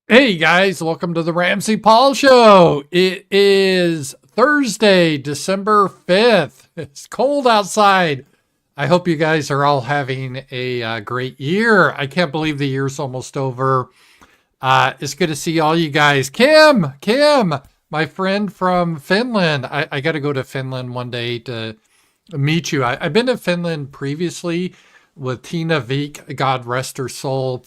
Hey guys, welcome to the RAMZPAUL show. It is Thursday, December 5th. It's cold outside. I hope you guys are all having a great year. I can't believe the year's almost over. It's good to see all you guys. Kim, my friend from Finland. I got to go to Finland one day to meet you. I've been to Finland previously with Tina Vik, God rest her soul.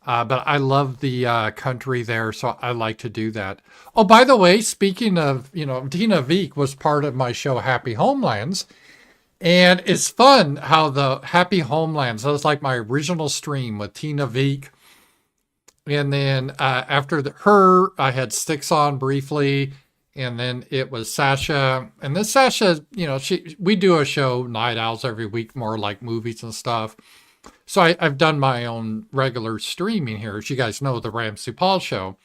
But I love the country there, so I like to do that. Oh, by the way, speaking of, Tina Vik was part of my show Happy Homelands, and it's fun how the Happy Homelands, that was like my original stream with Tina Vik. And then after her, I had Sticks on briefly, and then it was Sasha. And then Sasha, we do a show, Night Owls, every week, more like movies and stuff. So I've done my own regular streaming here, as you guys know, the Ramsey Paul show.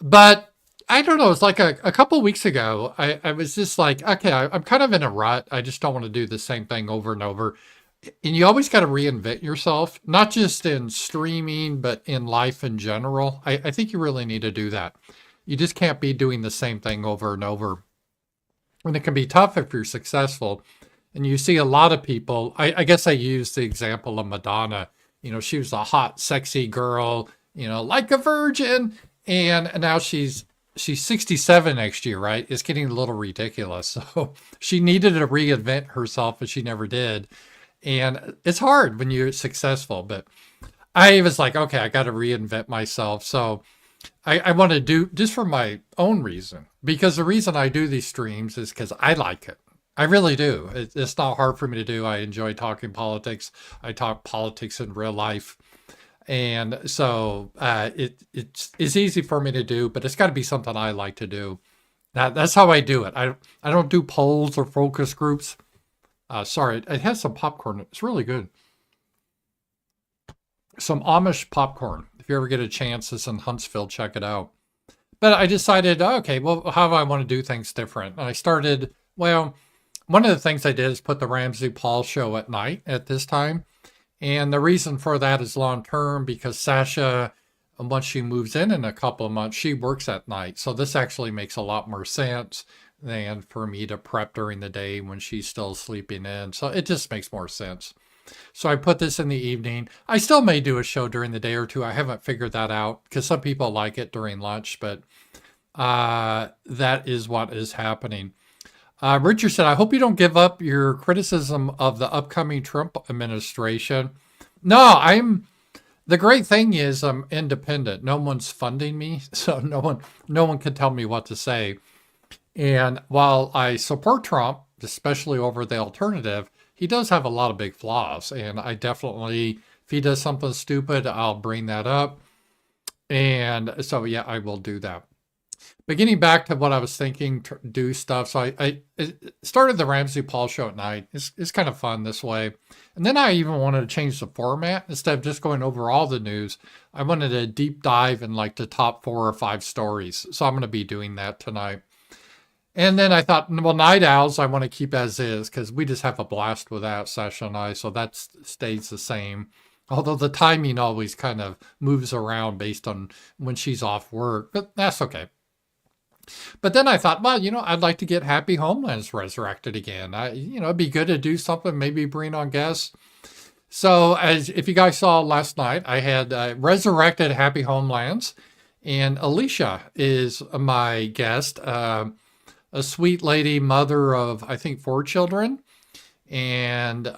But I don't know, it's like a couple weeks ago, I was just like, okay, I'm kind of in a rut. I just don't want to do the same thing over and over. And you always got to reinvent yourself, not just in streaming, but in life in general. I think you really need to do that. You just can't be doing the same thing over and over. And it can be tough if you're successful. And you see a lot of people, I guess I use the example of Madonna. She was a hot, sexy girl, like a virgin. And now she's 67 next year, right? It's getting a little ridiculous. So she needed to reinvent herself, but she never did. And it's hard when you're successful. But I was like, okay, I got to reinvent myself. So I want to do just for my own reason, because the reason I do these streams is because I like it. I really do. It's not hard for me to do. I enjoy talking politics. I talk politics in real life. And so it's easy for me to do, but it's got to be something I like to do. That's how I do it. I don't do polls or focus groups. Sorry, it has some popcorn. It's really good. Some Amish popcorn. If you ever get a chance, it's in Huntsville. Check it out. But I decided, okay, well, how do I want to do things different? And I started, well, one of the things I did is put the Ramsey Paul show at night at this time. And the reason for that is long term, because Sasha, once she moves in a couple of months, she works at night. So this actually makes a lot more sense than for me to prep during the day when she's still sleeping in. So it just makes more sense. So I put this in the evening. I still may do a show during the day or two. I haven't figured that out because some people like it during lunch, but that is what is happening. Richard said, I hope you don't give up your criticism of the upcoming Trump administration. No, the great thing is I'm independent. No one's funding me, so no one can tell me what to say. And while I support Trump, especially over the alternative, he does have a lot of big flaws. And I definitely, if he does something stupid, I'll bring that up. And so, yeah, I will do that. But getting back to what I was thinking, to do stuff. So I started the Ramsey Paul show at night. It's kind of fun this way. And then I even wanted to change the format. Instead of just going over all the news, I wanted to deep dive in like the top 4 or 5 stories. So I'm going to be doing that tonight. And then I thought, well, Night Owls, I want to keep as is because we just have a blast with that, Sasha and I. So that stays the same. Although the timing always kind of moves around based on when she's off work, but that's okay. But then I thought, well, I'd like to get Happy Homelands resurrected again. It'd be good to do something, maybe bring on guests. So as if you guys saw last night, I had resurrected Happy Homelands, and Alicia is my guest, a sweet lady, mother of, I think, 4 children. And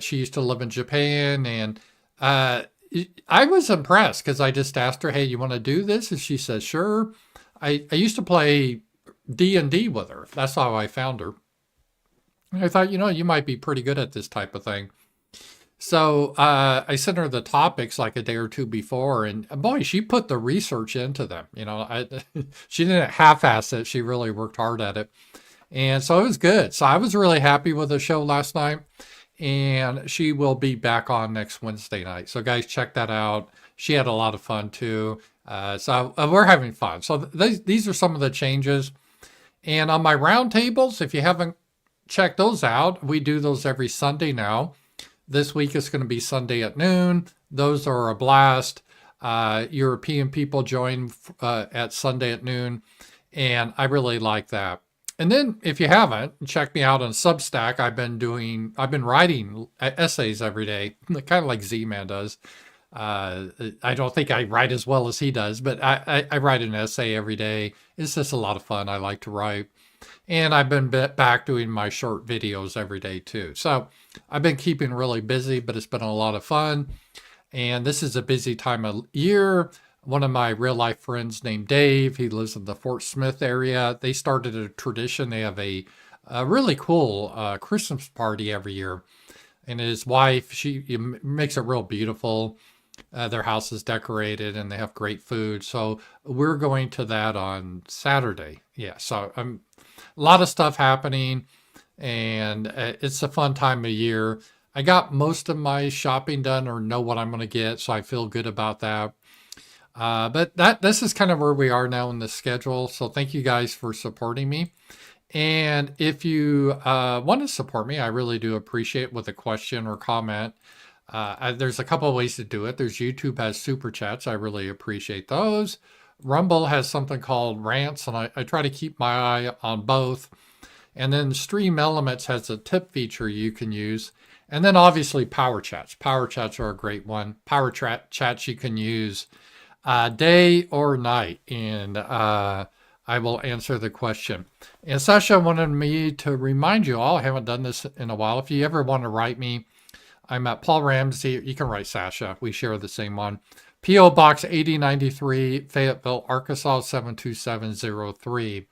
she used to live in Japan. And I was impressed because I just asked her, hey, you want to do this? And she says, sure. I used to play D&D with her. That's how I found her. And I thought, you might be pretty good at this type of thing. So I sent her the topics like a day or two before, and boy, she put the research into them. She didn't half-ass it. She really worked hard at it. And so it was good. So I was really happy with the show last night, and she will be back on next Wednesday night. So guys, check that out. She had a lot of fun too. So we're having fun. So these are some of the changes. And on my roundtables, if you haven't checked those out, we do those every Sunday now. This week it's going to be Sunday at noon. Those are a blast. European people join at Sunday at noon, and I really like that. And then if you haven't, check me out on Substack. I've been writing essays every day, kind of like Z-Man does. I don't think I write as well as he does, but I write an essay every day. It's just a lot of fun. I like to write. And I've been back doing my short videos every day too. So I've been keeping really busy, but it's been a lot of fun. And this is a busy time of year. One of my real life friends named Dave, he lives in the Fort Smith area. They started a tradition. They have a really cool Christmas party every year. And his wife, she makes it real beautiful. Their house is decorated and they have great food. So we're going to that on Saturday. Yeah, so a lot of stuff happening, and it's a fun time of year. I got most of my shopping done or know what I'm going to get, so I feel good about that. But this is kind of where we are now in the schedule. So thank you guys for supporting me. And if you want to support me, I really do appreciate with a question or comment. There's a couple of ways to do it. There's YouTube has super chats. I really appreciate those. Rumble has something called rants, and I try to keep my eye on both. And then Stream Elements has a tip feature you can use. And then obviously Powerchats. Powerchats are a great one. Powerchats you can use day or night, and I will answer the question. And Sasha wanted me to remind you all, I haven't done this in a while. If you ever want to write me, I'm at Paul Ramsey. You can write Sasha. We share the same one. P.O. Box 8093, Fayetteville, Arkansas 72703.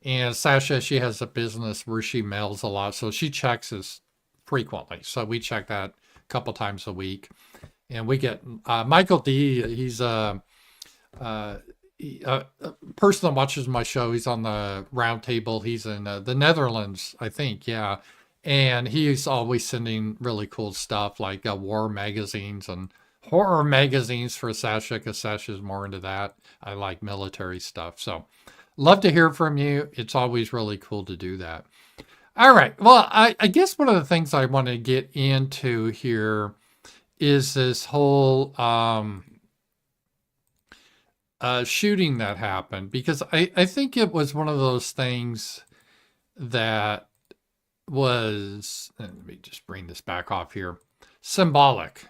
And Sasha, she has a business where she mails a lot, so she checks us frequently. So we check that a couple times a week. And we get Michael D. He's a person that watches my show. He's on the round table. He's in the Netherlands, I think. Yeah. And he's always sending really cool stuff like war magazines and horror magazines for Sasha, because Sasha's more into that. I like military stuff. So love to hear from you. It's always really cool to do that. All right. Well, I guess one of the things I want to get into here is this whole shooting that happened, because I think it was one of those things that was, let me just bring this back off here, symbolic.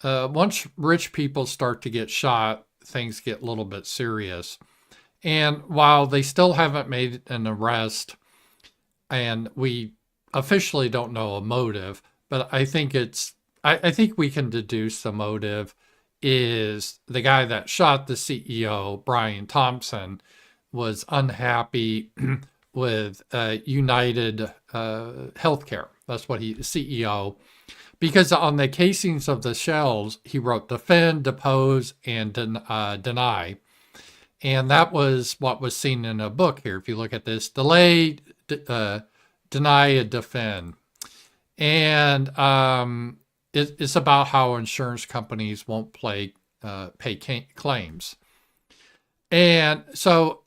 Once rich people start to get shot, things get a little bit serious. And while they still haven't made an arrest, and we officially don't know a motive, but I think I think we can deduce the motive is the guy that shot the CEO, Brian Thompson, was unhappy with United Healthcare. That's what CEO. Because on the casings of the shells, he wrote defend, depose, and deny. And that was what was seen in a book here. If you look at this, delay, deny, and defend. And it's about how insurance companies won't pay claims. And so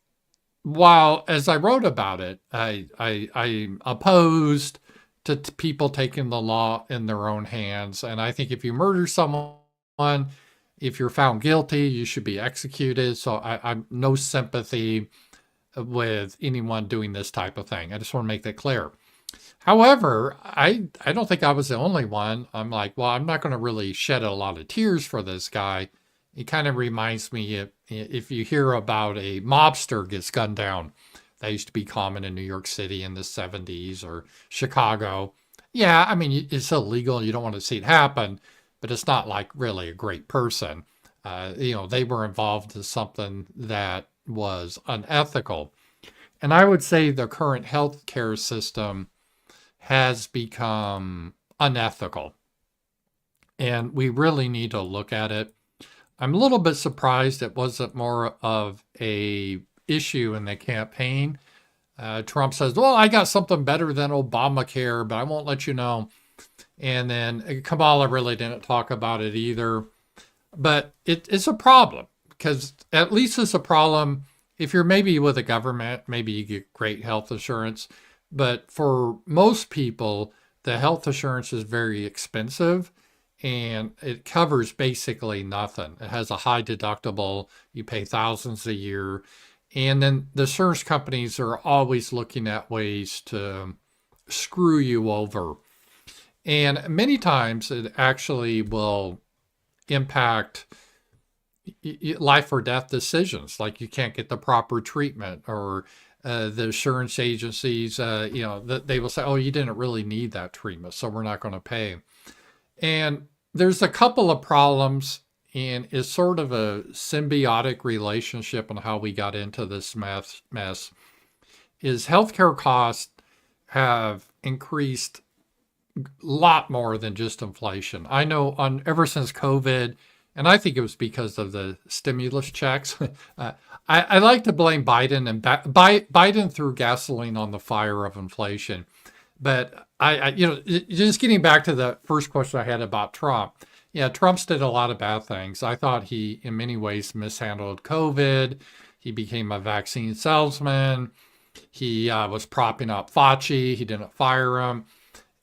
while, as I wrote about it, I opposed to people taking the law in their own hands. And I think if you murder someone, if you're found guilty, you should be executed. So I'm no sympathy with anyone doing this type of thing. I just want to make that clear. However, I don't think I was the only one. I'm like, well, I'm not going to really shed a lot of tears for this guy. It kind of reminds me if you hear about a mobster gets gunned down. That used to be common in New York City in the 70s or Chicago. Yeah, I mean, it's illegal. You don't want to see it happen, but it's not like really a great person. They were involved in something that was unethical. And I would say the current healthcare system has become unethical. And we really need to look at it. I'm a little bit surprised it wasn't more of a issue in the campaign. Trump says, well, I got something better than Obamacare, but I won't let you know. And then Kamala really didn't talk about it either. But it's a problem, because at least it's a problem if you're maybe with a government, maybe you get great health insurance. But for most people, the health insurance is very expensive. and it covers basically nothing. It has a high deductible. You pay thousands a year. And then the insurance companies are always looking at ways to screw you over. And many times it actually will impact life or death decisions. Like you can't get the proper treatment, or the insurance agencies, they will say, oh, you didn't really need that treatment, so we're not going to pay. And there's a couple of problems, and it's sort of a symbiotic relationship on how we got into this mess. Is healthcare costs have increased a lot more than just inflation. I know ever since COVID, and I think it was because of the stimulus checks. I like to blame Biden, and Biden threw gasoline on the fire of inflation. But just getting back to the first question I had about Trump. Yeah, Trump's did a lot of bad things. I thought he, in many ways, mishandled COVID. He became a vaccine salesman. He was propping up Fauci. He didn't fire him.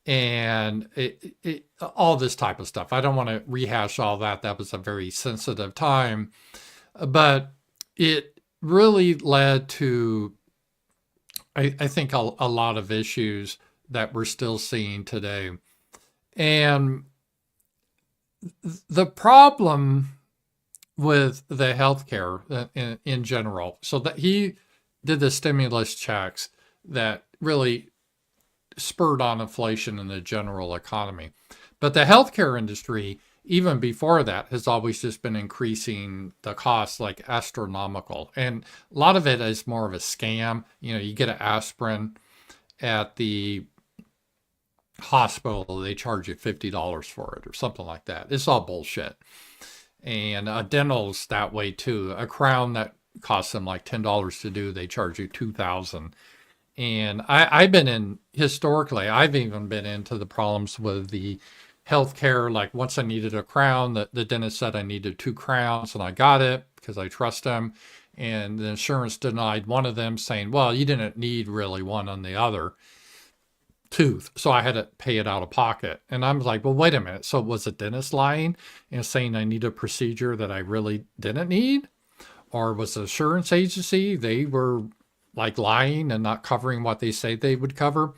And all this type of stuff. I don't want to rehash all that. That was a very sensitive time. But it really led to, I think, a lot of issues that we're still seeing today. And the problem with the healthcare in general, so that he did the stimulus checks that really spurred on inflation in the general economy. But the healthcare industry, even before that, has always just been increasing the costs like astronomical. And a lot of it is more of a scam. You get an aspirin at the hospital, they charge you $50 for it or something like that. It's all bullshit. And dental's that way too. A crown that costs them like $10 to do, they charge you $2,000. And I've even been into the problems with the healthcare. Like once I needed a crown, the dentist said I needed 2 crowns, and I got it because I trust him. And the insurance denied one of them, saying, well, you didn't need really one on the other tooth. So I had to pay it out of pocket. And I'm like, well, wait a minute. So was the dentist lying and saying I need a procedure that I really didn't need? Or was the insurance agency, they were like lying and not covering what they say they would cover?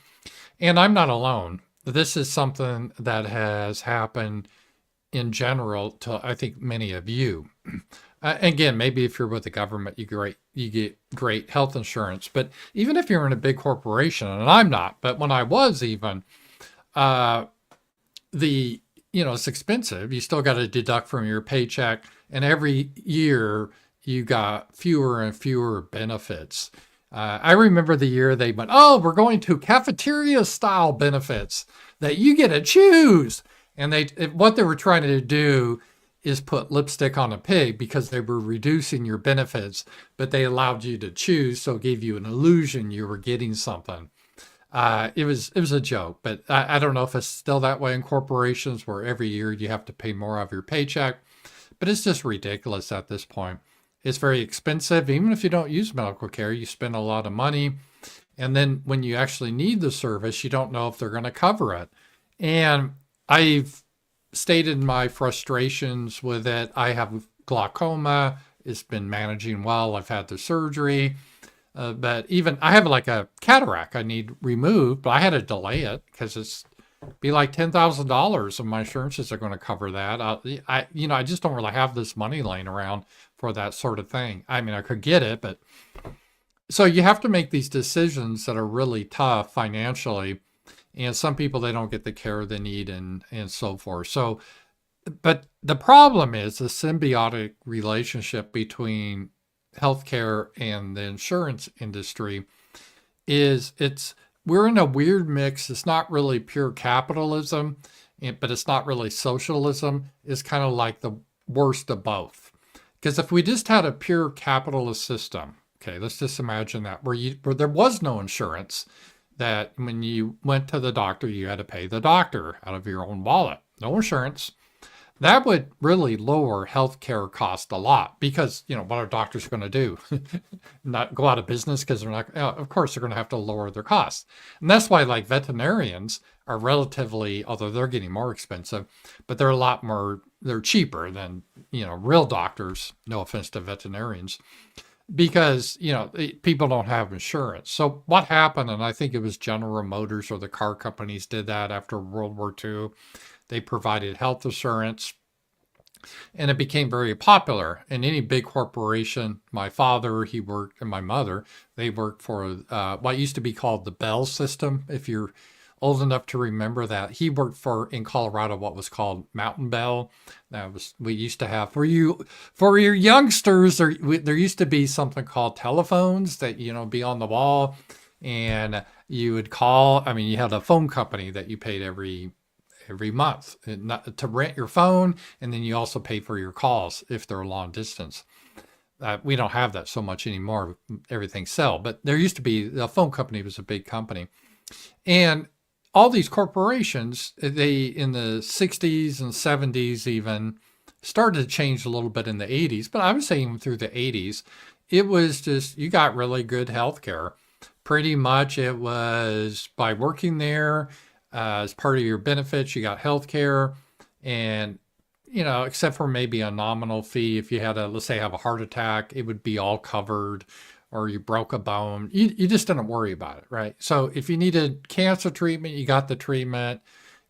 And I'm not alone. This is something that has happened in general to, I think, many of you. Again, maybe if you're with the government, you get great health insurance. But even if you're in a big corporation, and I'm not, but when I was even, it's expensive. You still got to deduct from your paycheck. And every year you got fewer and fewer benefits. I remember the year they went, oh, we're going to cafeteria style benefits that you get to choose. And what they were trying to do is put lipstick on a pig, because they were reducing your benefits, but they allowed you to choose. So it gave you an illusion you were getting something. It was a joke, but I don't know if it's still that way in corporations where every year you have to pay more of your paycheck, but it's just ridiculous at this point. It's very expensive. Even if you don't use medical care, you spend a lot of money. And then when you actually need the service, you don't know if they're going to cover it. And I've stated my frustrations with it. I have glaucoma. It's been managing well. I've had the surgery. But even I have like a cataract I need removed, but I had to delay it because it's be like $10,000 and my insurances are going to cover that. I just don't really have this money laying around for that sort of thing. I mean, I could get it, but so you have to make these decisions that are really tough financially. And some people, they don't get the care they need and so forth. So, but the problem is the symbiotic relationship between healthcare and the insurance industry we're in a weird mix. It's not really pure capitalism, but it's not really socialism. It's kind of like the worst of both. Because if we just had a pure capitalist system, okay, let's just imagine that, where there was no insurance, that when you went to the doctor, you had to pay the doctor out of your own wallet. No insurance. that would really lower healthcare cost a lot because, what are doctors going to do? Not go out of business because they're not, of course, they're going to have to lower their costs. And that's why, like, veterinarians are relatively, although they're getting more expensive, but they're a lot more, they're cheaper than, real doctors. No offense to veterinarians, because, people don't have insurance. So what happened, and I think it was General Motors or the car companies did that after World War II. They provided health insurance, and it became very popular. And any big corporation, my father, he worked, and my mother, they worked for what used to be called the Bell system. If you're old enough to remember that, he worked for, in Colorado, what was called Mountain Bell. That was, we used to have, for your youngsters, there used to be something called telephones that, be on the wall, and you would call. I mean, you had a phone company that you paid every month to rent your phone, and then you also pay for your calls if they're long distance. We don't have that so much anymore. Everything's cell, but there used to be, the phone company was a big company. And all these corporations, they, in the 60s and 70s even, started to change a little bit in the 80s, but I would say even through the 80s, it was just, you got really good health care. Pretty much it was by working there, as part of your benefits, you got health care, and, except for maybe a nominal fee. If you had let's say, have a heart attack, it would be all covered, or you broke a bone. You just didn't worry about it, right? So if you needed cancer treatment, you got the treatment.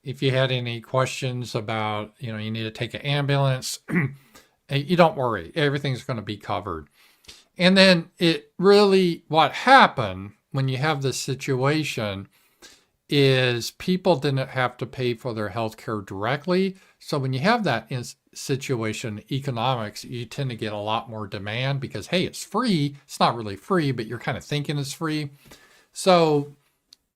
If you had any questions about, you need to take an ambulance, you don't worry. Everything's going to be covered. And then what happened when you have this situation is people didn't have to pay for their health care directly. So when you have that situation, economics, you tend to get a lot more demand because, hey, it's free. It's not really free, but you're kind of thinking it's free. So,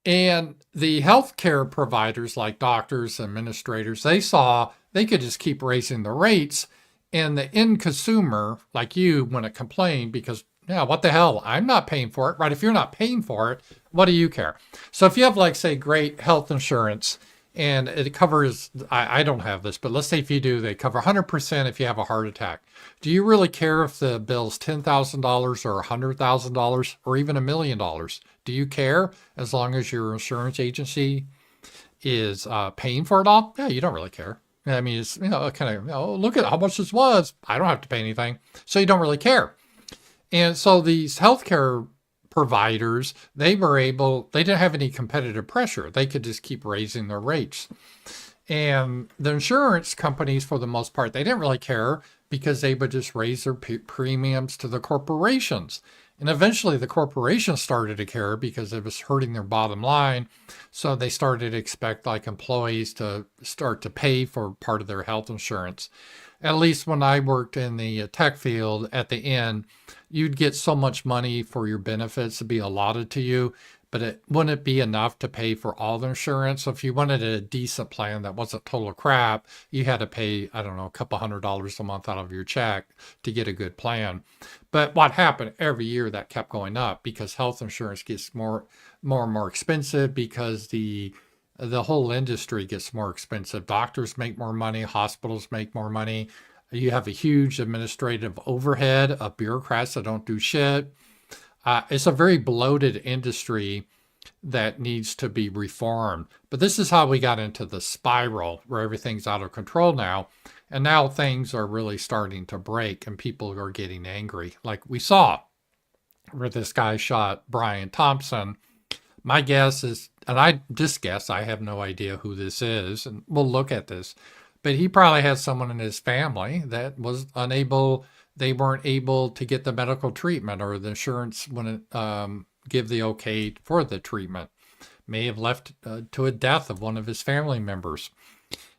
and the healthcare providers like doctors, administrators, they saw they could just keep raising the rates. And the end consumer, like you, when it complained because, yeah, what the hell? I'm not paying for it, right? If you're not paying for it, what do you care? So if you have, like, say, great health insurance and it covers, I don't have this, but let's say if you do, they cover 100% if you have a heart attack. Do you really care if the bill's $10,000 or $100,000 or even $1 million? Do you care as long as your insurance agency is paying for it all? Yeah, you don't really care. I mean, it's, kind of, look at how much this was. I don't have to pay anything. So you don't really care. And so these healthcare providers, they didn't have any competitive pressure. They could just keep raising their rates. And the insurance companies, for the most part, they didn't really care because they would just raise their premiums to the corporations. And eventually the corporations started to care because it was hurting their bottom line. So they started to expect, like, employees to start to pay for part of their health insurance. At least when I worked in the tech field, at the end, you'd get so much money for your benefits to be allotted to you, but it wouldn't be enough to pay for all the insurance. So if you wanted a decent plan that wasn't total crap, you had to pay, I don't know, a couple $100s a month out of your check to get a good plan. But what happened every year, that kept going up because health insurance gets more and more expensive because the whole industry gets more expensive. Doctors make more money, hospitals make more money. You have a huge administrative overhead of bureaucrats that don't do shit. It's a very bloated industry that needs to be reformed. But this is how we got into the spiral where everything's out of control now. And now things are really starting to break and people are getting angry. Like we saw where this guy shot Brian Thompson. My guess is, and I just guess, I have no idea who this is, and we'll look at this, but he probably had someone in his family that was unable, they weren't able to get the medical treatment, or the insurance wouldn't give the okay for the treatment. May have left to a death of one of his family members.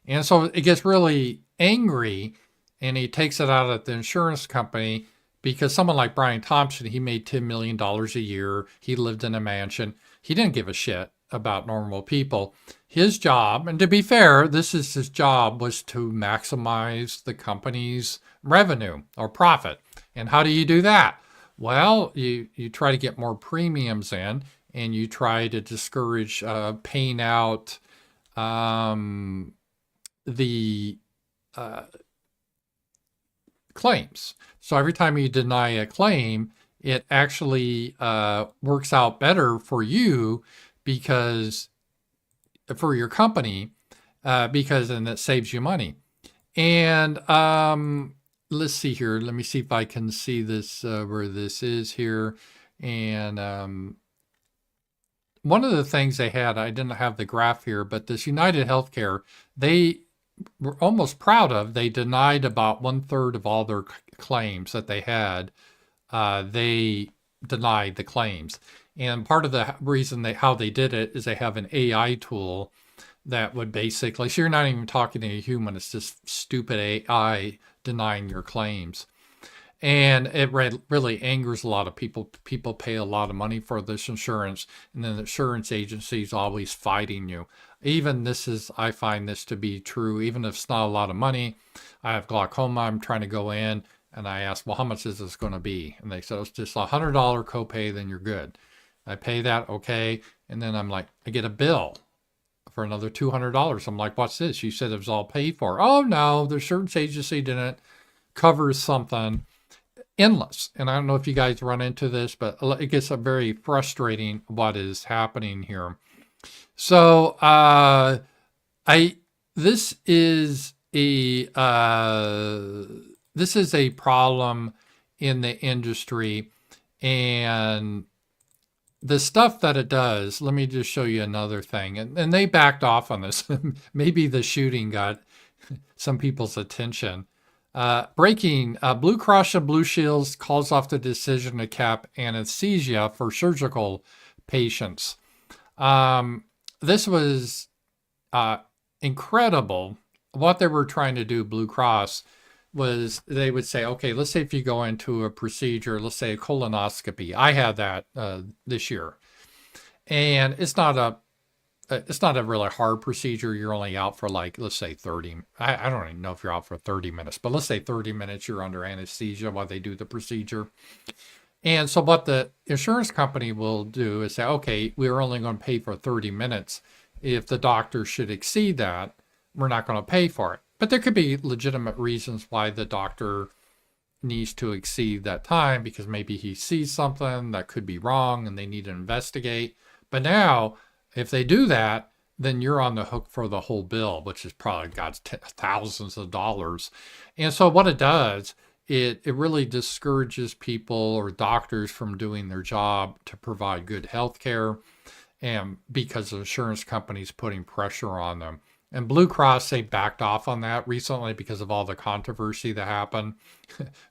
And so it gets really angry, and he takes it out at the insurance company because someone like Brian Thompson, he made $10 million a year. He lived in a mansion. He didn't give a shit about normal people. His job, and to be fair, this is his job, was to maximize the company's revenue or profit. And how do you do that? Well, you try to get more premiums in, and you try to discourage paying out the claims. So every time you deny a claim, it actually works out better for you because for your company because and it saves you money. And let's see here. Let me see if I can see this where this is here. And one of the things they had, I didn't have the graph here, but this United Healthcare, they were almost proud of. They denied about 1/3 of all their claims that they had. They denied the claims. And part of the reason how they did it is they have an AI tool that would basically, so you're not even talking to a human, it's just stupid AI denying your claims. And it really angers a lot of people. People pay a lot of money for this insurance, and then the insurance agency is always fighting you. Even I find this to be true, even if it's not a lot of money. I have glaucoma, I'm trying to go in, and I ask, well, how much is this going to be? And they said, it's just $100 copay, then you're good. I pay that, okay. And then I'm like, I get a bill for another $200. I'm like, what's this? You said it was all paid for. Oh, no, the insurance agency didn't cover something. Endless. And I don't know if you guys run into this, but it gets very frustrating what is happening here. So this is a problem in the industry, and the stuff that it does. Let me just show you another thing, and they backed off on this. Maybe the shooting got some people's attention. Breaking Blue Cross and Blue Shields calls off the decision to cap anesthesia for surgical patients. This was incredible. What they were trying to do, Blue Cross, was they would say, okay, let's say if you go into a procedure, let's say a colonoscopy. I had that this year. And it's not a really hard procedure. You're only out for like, let's say 30. I don't even know if you're out for 30 minutes, but let's say 30 minutes you're under anesthesia while they do the procedure. And so what the insurance company will do is say, okay, we're only going to pay for 30 minutes. If the doctor should exceed that, we're not going to pay for it. But there could be legitimate reasons why the doctor needs to exceed that time, because maybe he sees something that could be wrong and they need to investigate. But now, if they do that, then you're on the hook for the whole bill, which is probably got thousands of dollars. And so what it does, it really discourages people or doctors from doing their job to provide good health care, and because the insurance companies putting pressure on them. And Blue Cross, they backed off on that recently because of all the controversy that happened.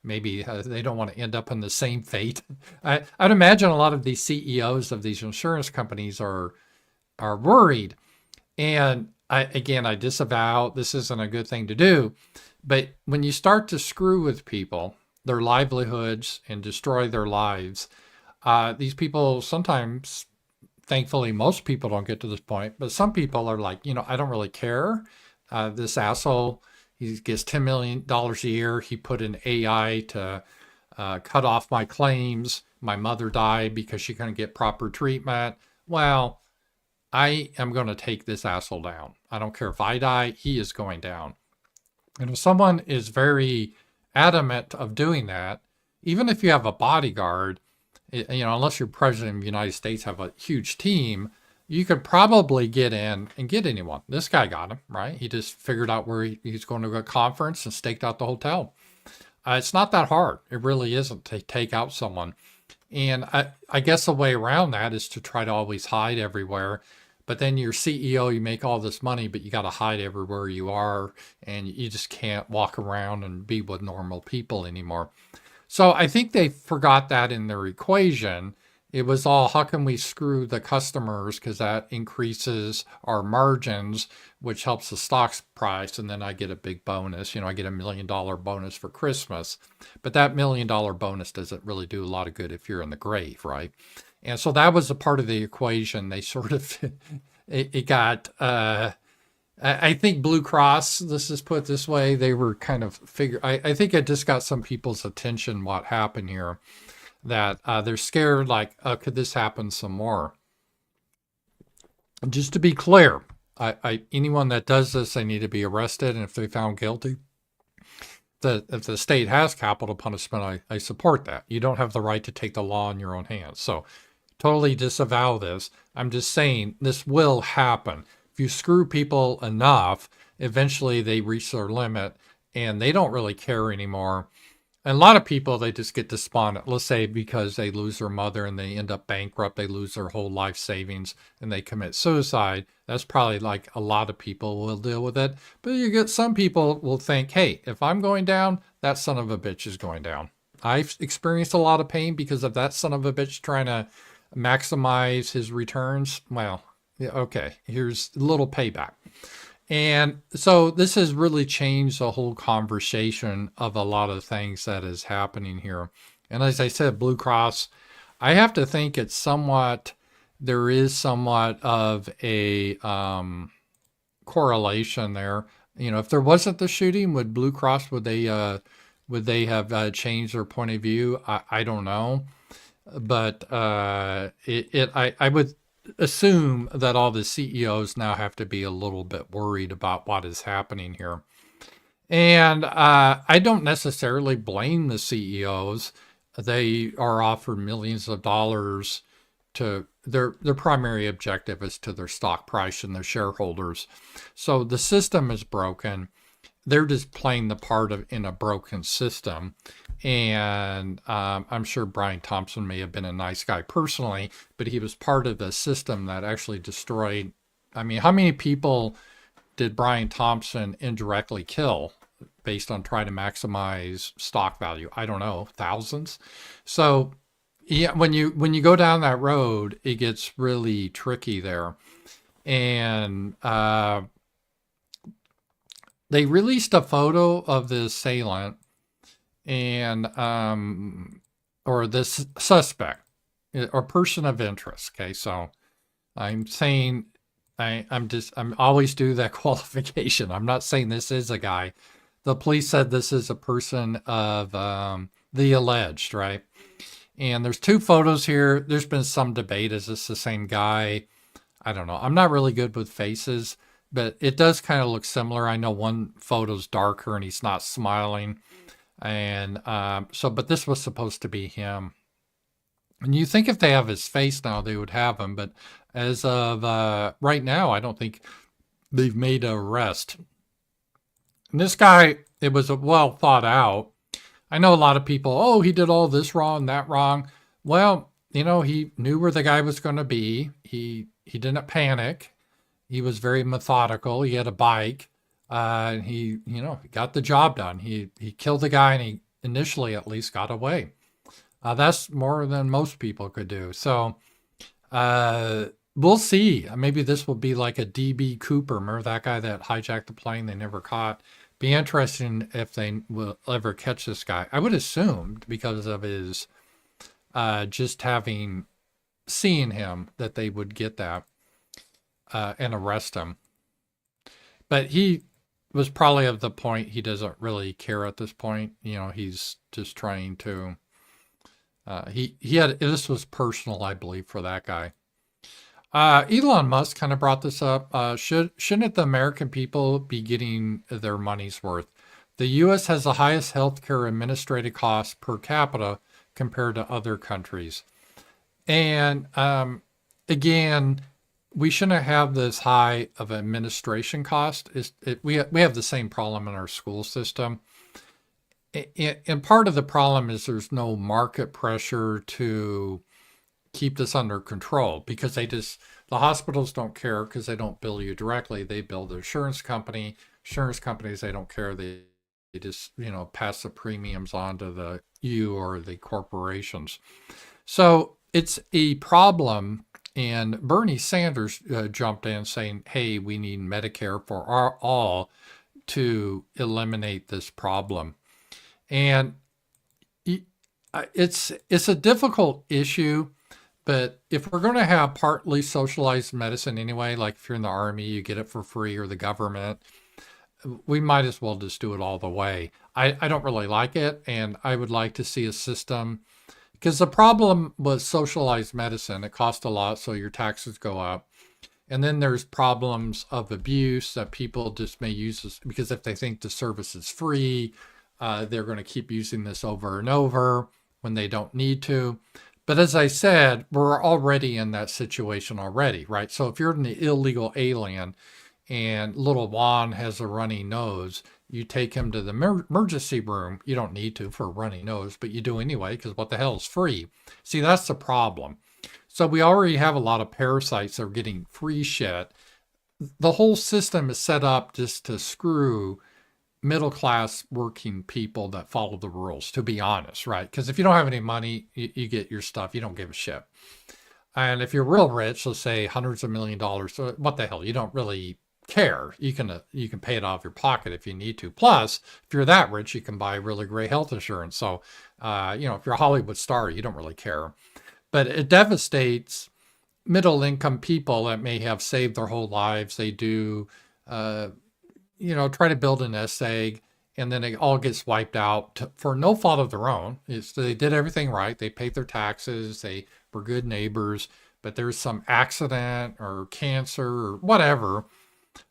Maybe they don't want to end up in the same fate. I'd imagine a lot of these CEOs of these insurance companies are worried. And I disavow, this isn't a good thing to do. But when you start to screw with people, their livelihoods, and destroy their lives, these people sometimes, thankfully, most people don't get to this point, but some people are like, I don't really care. This asshole, he gets $10 million a year. He put in AI to cut off my claims. My mother died because she couldn't get proper treatment. Well, I am going to take this asshole down. I don't care if I die, he is going down. And if someone is very adamant of doing that, even if you have a bodyguard, unless you're president of the United States, have a huge team, you could probably get in and get anyone. This guy got him, right? He just figured out where he's going to a conference and staked out the hotel. It's not that hard. It really isn't to take out someone. And I guess the way around that is to try to always hide everywhere. But then you're CEO, you make all this money, but you got to hide everywhere you are. And you just can't walk around and be with normal people anymore. So I think they forgot that in their equation. It was all, how can we screw the customers, because that increases our margins, which helps the stock's price, and then I get a big bonus. I get $1 million bonus for Christmas. But that $1 million bonus doesn't really do a lot of good if you're in the grave, right? And so that was a part of the equation. They sort of, it got... I think Blue Cross, this is put this way, they were kind of I think it just got some people's attention what happened here, that they're scared, like, could this happen some more? Just to be clear, anyone that does this, they need to be arrested, and if they found guilty, if the state has capital punishment, I support that. You don't have the right to take the law in your own hands. So totally disavow this. I'm just saying this will happen. If you screw people enough, eventually they reach their limit and they don't really care anymore. And a lot of people, they just get despondent. Let's say because they lose their mother and they end up bankrupt, they lose their whole life savings and they commit suicide. That's probably like a lot of people will deal with it. But you get some people will think, hey, if I'm going down, that son of a bitch is going down. I've experienced a lot of pain because of that son of a bitch trying to maximize his returns. Well, yeah, okay, here's a little payback. And so this has really changed the whole conversation of a lot of things that is happening here. And as I said, Blue Cross, I have to think it's somewhat, there is somewhat of a correlation there. You know, if there wasn't the shooting, would Blue Cross, would they have changed their point of view? I don't know. But I would assume that all the CEOs now have to be a little bit worried about what is happening here. And I don't necessarily blame the CEOs. They are offered millions of dollars to their primary objective is to their stock price and their shareholders. So the system is broken. They're just playing the part of in a broken system. And I'm sure Brian Thompson may have been a nice guy personally, but he was part of the system that actually destroyed. I mean, how many people did Brian Thompson indirectly kill based on trying to maximize stock value? I don't know, thousands. So yeah, when you go down that road, it gets really tricky there. And they released a photo of the assailant and or this suspect or person of interest. Okay, so I'm saying I'm always do that qualification. I'm not saying this is a guy. The police said this is a person of the alleged, right? And there's two photos here. There's been some debate. Is this the same guy? I don't know. I'm not really good with faces, but it does kind of look similar. I know one photo's darker and he's not smiling. And but this was supposed to be him. And you think if they have his face now, they would have him. But as of right now, I don't think they've made an arrest. And this guy, it was well thought out. I know a lot of people, oh, he did all this wrong, that wrong. Well, you know, he knew where the guy was going to be. He didn't panic. He was very methodical. He had a bike. And he got the job done. He killed the guy and he initially at least got away. That's more than most people could do. So we'll see. Maybe this will be like a DB Cooper. Remember that guy that hijacked the plane they never caught? Be interesting if they will ever catch this guy. I would assume because of his just seeing him that they would get that and arrest him. But he was probably of the point he doesn't really care at this point. You know, he's just trying to. This was personal, I believe, for that guy. Elon Musk kind of brought this up. Shouldn't the American people be getting their money's worth? The U.S. has the highest healthcare administrative costs per capita compared to other countries. And again, we shouldn't have this high of administration cost. We have the same problem in our school system. And part of the problem is there's no market pressure to keep this under control because the hospitals don't care because they don't bill you directly. They bill the insurance company. Insurance companies, they don't care. They just, pass the premiums on to you or the corporations. So it's a problem. And Bernie Sanders jumped in saying, hey, we need Medicare for all to eliminate this problem. And it's a difficult issue, but if we're going to have partly socialized medicine anyway, like if you're in the army, you get it for free, or the government, we might as well just do it all the way. I don't really like it, and I would like to see a system, because the problem with socialized medicine, it costs a lot, so your taxes go up. And then there's problems of abuse that people just may use this, because if they think the service is free, They're going to keep using this over and over when they don't need to. But as I said, we're already in that situation already, right? So if you're an illegal alien and little Juan has a runny nose, you take him to the emergency room. You don't need to for a runny nose, but you do anyway, because what the hell is free? See, that's the problem. So we already have a lot of parasites that are getting free shit. The whole system is set up just to screw middle class working people that follow the rules, to be honest, right? Because if you don't have any money, you get your stuff, you don't give a shit. And if you're real rich, let's say hundreds of $1,000,000, so what the hell, you don't really care. You can pay it off your pocket if you need to. Plus, if you're that rich, you can buy really great health insurance. So, if you're a Hollywood star, you don't really care. But it devastates middle income people that may have saved their whole lives. They do, try to build a nest egg, and then it all gets wiped out for no fault of their own. They did everything right. They paid their taxes. They were good neighbors, but there's some accident or cancer or whatever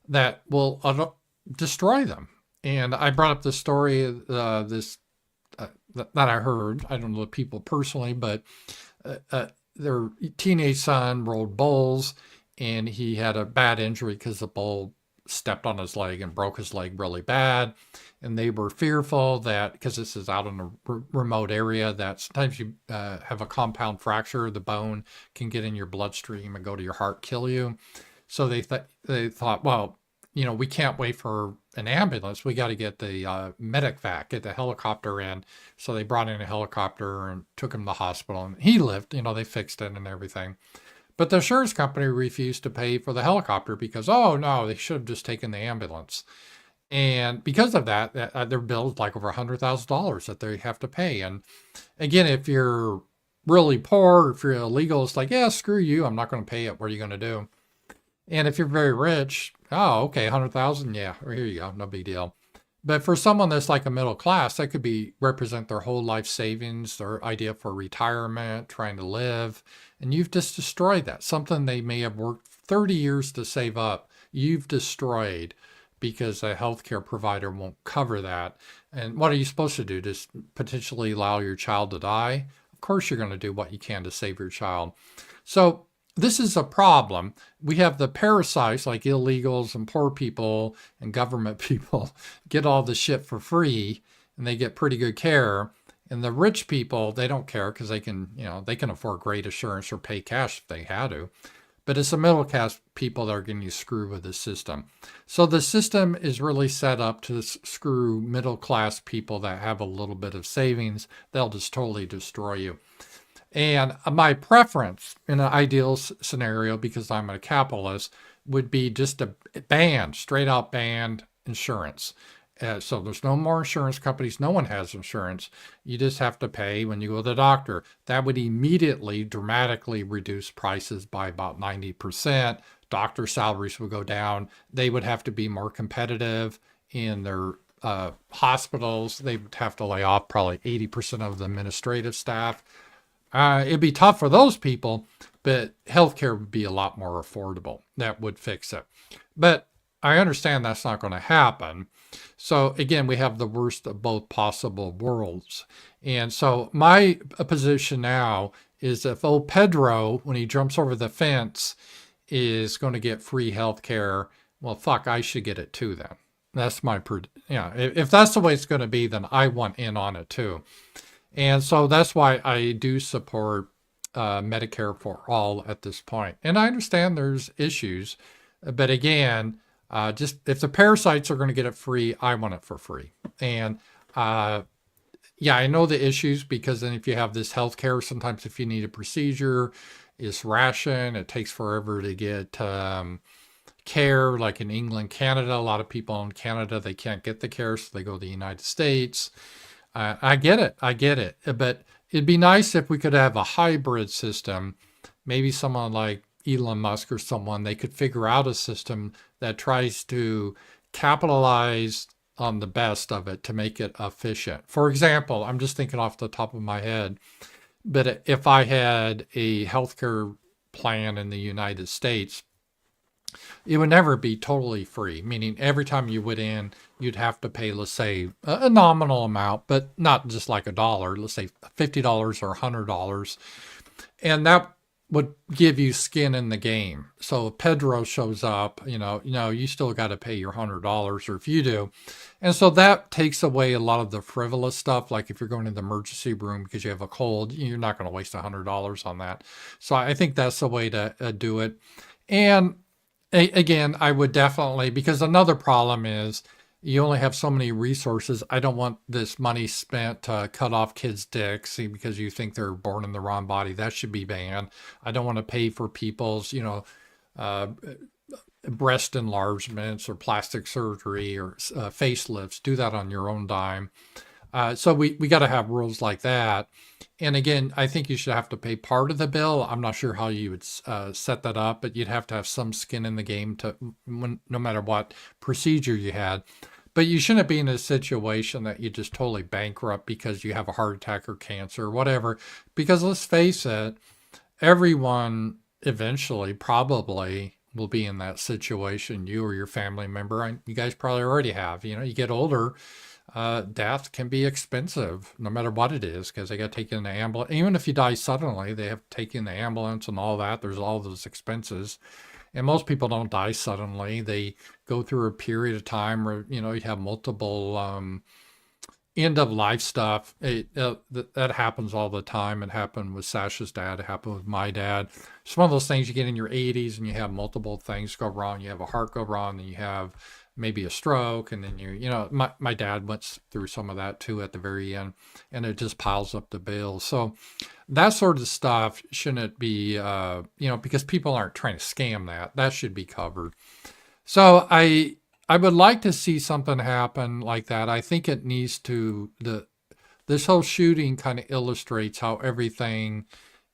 that will destroy them. And I brought up the story, that I heard. I don't know the people personally, but their teenage son rode bulls, and he had a bad injury because the bull stepped on his leg and broke his leg really bad. And they were fearful that, because this is out in a remote area, that sometimes you have a compound fracture, the bone can get in your bloodstream and go to your heart, kill you. So they thought, well, we can't wait for an ambulance. We got to get the medic vac, get the helicopter in. So they brought in a helicopter and took him to the hospital, and he lived. They fixed it and everything. But the insurance company refused to pay for the helicopter because, oh no, they should have just taken the ambulance. And because of that, their bill is like over $100,000 that they have to pay. And again, if you're really poor, if you're illegal, it's like, yeah, screw you. I'm not going to pay it. What are you going to do? And if you're very rich, oh, okay, 100,000, yeah, here you go, no big deal. But for someone that's like a middle class, that could represent their whole life savings, their idea for retirement, trying to live, and you've just destroyed that. Something they may have worked 30 years to save up, you've destroyed because a healthcare provider won't cover that. And what are you supposed to do? Just potentially allow your child to die? Of course you're going to do what you can to save your child. So this is a problem. We have the parasites like illegals and poor people and government people get all the shit for free, and they get pretty good care. And the rich people, they don't care because they can afford great insurance or pay cash if they had to. But it's the middle class people that are getting screwed with the system. So the system is really set up to screw middle class people that have a little bit of savings. They'll just totally destroy you. And my preference in an ideal scenario, because I'm a capitalist, would be just to straight out ban insurance. So there's no more insurance companies. No one has insurance. You just have to pay when you go to the doctor. That would immediately dramatically reduce prices by about 90%. Doctor salaries would go down. They would have to be more competitive in their hospitals. They would have to lay off probably 80% of the administrative staff. It'd be tough for those people, but healthcare would be a lot more affordable. That would fix it. But I understand that's not going to happen. So again, we have the worst of both possible worlds. And so my position now is if old Pedro, when he jumps over the fence, is going to get free healthcare, well, fuck, I should get it too then. That's my, if that's the way it's going to be, then I want in on it too. And so that's why I do support Medicare for all at this point. And I understand there's issues, but again, just if the parasites are going to get it free, I want it for free. And I know the issues, because then if you have this healthcare, sometimes if you need a procedure, it's ration. It takes forever to get care. Like in England, Canada, a lot of people in Canada, they can't get the care, so they go to the United States. I get it. But it'd be nice if we could have a hybrid system. Maybe someone like Elon Musk or someone, they could figure out a system that tries to capitalize on the best of it to make it efficient. For example, I'm just thinking off the top of my head, but if I had a healthcare plan in the United States, it would never be totally free, meaning every time you went in, you'd have to pay, let's say, a nominal amount, but not just like $1. Let's say $50 or $100, and that would give you skin in the game. So if Pedro shows up, you still got to pay your $100, or if you do. And so that takes away a lot of the frivolous stuff. Like if you're going to the emergency room because you have a cold, you're not going to waste $100 on that. So I think that's the way to do it. And again, I would definitely, because another problem is you only have so many resources. I don't want this money spent to cut off kids' dicks because you think they're born in the wrong body. That should be banned. I don't want to pay for people's, uh, breast enlargements or plastic surgery or facelifts. Do that on your own dime. So we got to have rules like that. And again, I think you should have to pay part of the bill. I'm not sure how you would set that up, but you'd have to have some skin in the game no matter what procedure you had. But you shouldn't be in a situation that you just totally bankrupt because you have a heart attack or cancer or whatever. Because let's face it, everyone eventually probably will be in that situation. You or your family member, you guys probably already have. You get older. Death can be expensive no matter what it is because they got to take in the ambulance. Even if you die suddenly, they have to take in the ambulance and all that. There's all those expenses. And most people don't die suddenly. They go through a period of time where, you have multiple end of life stuff. That happens all the time. It happened with Sasha's dad. It happened with my dad. It's one of those things you get in your 80s and you have multiple things go wrong. You have a heart go wrong, and you have maybe a stroke, and then my dad went through some of that too at the very end, and it just piles up the bill. So that sort of stuff shouldn't be, because people aren't trying to scam that should be covered. So I would like to see something happen like that. I think it needs to, this whole shooting kind of illustrates how everything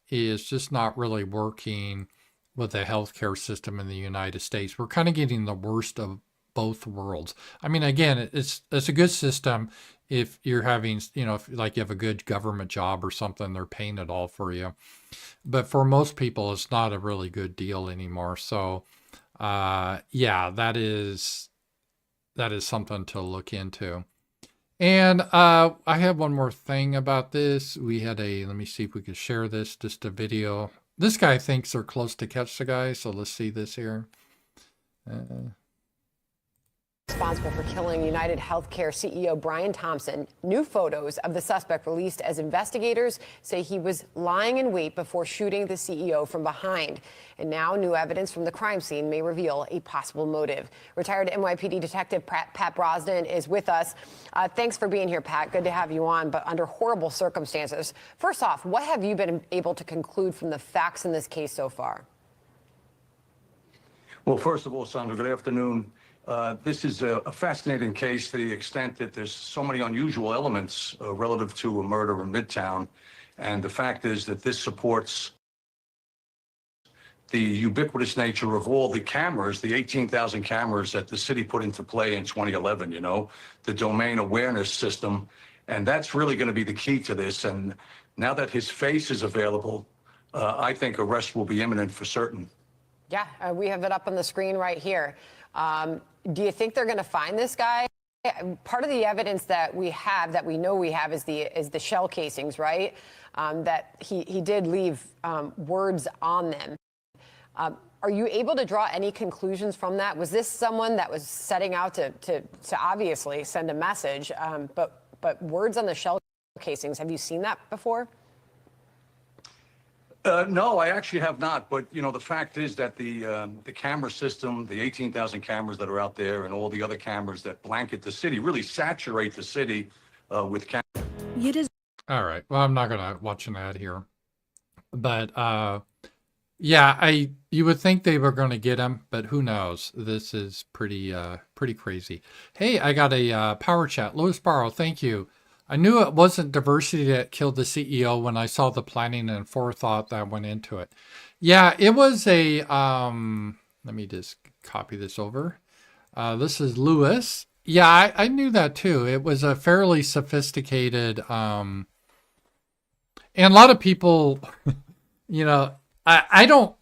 is just not really working with the healthcare system in the United States. We're kind of getting the worst of both worlds. I mean, again, it's a good system if you're having, if like you have a good government job or something, they're paying it all for you. But for most people, it's not a really good deal anymore. So, yeah, that is something to look into. And I have one more thing about this. We had let me see if we could share this, just a video. This guy thinks they're close to catch the guy, so let's see this here. Responsible for killing United Healthcare CEO Brian Thompson. New photos of the suspect released as investigators say he was lying in wait before shooting the CEO from behind. And now new evidence from the crime scene may reveal a possible motive. Retired NYPD Detective Pat Brosnan is with us. Thanks for being here, Pat. Good to have you on, but under horrible circumstances. First off, what have you been able to conclude from the facts in this case so far? Well, first of all, Sandra, good afternoon. This is a fascinating case to the extent that there's so many unusual elements relative to a murder in Midtown. And the fact is that this supports the ubiquitous nature of all the cameras, the 18,000 cameras that the city put into play in 2011, the domain awareness system. And that's really going to be the key to this. And now that his face is available, I think arrest will be imminent for certain. Yeah, we have it up on the screen right here. Do you think they're going to find this guy? Part of the evidence that we know we have is the shell casings, right? That he did leave words on them. Are you able to draw any conclusions from that? Was this someone that was setting out to obviously send a message, but words on the shell casings, have you seen that before? No, I actually have not. But, the fact is that the camera system, the 18,000 cameras that are out there and all the other cameras that blanket the city really saturate the city with cameras. All right. Well, I'm not going to watch an ad here. But, yeah, you would think they were going to get him, but who knows? This is pretty crazy. Hey, I got a power chat. Louis Barrow, thank you. I knew it wasn't diversity that killed the CEO when I saw the planning and forethought that went into it. Yeah, it was a, let me just copy this over. This is Louis. Yeah, I knew that too. It was a fairly sophisticated, and a lot of people, I don't,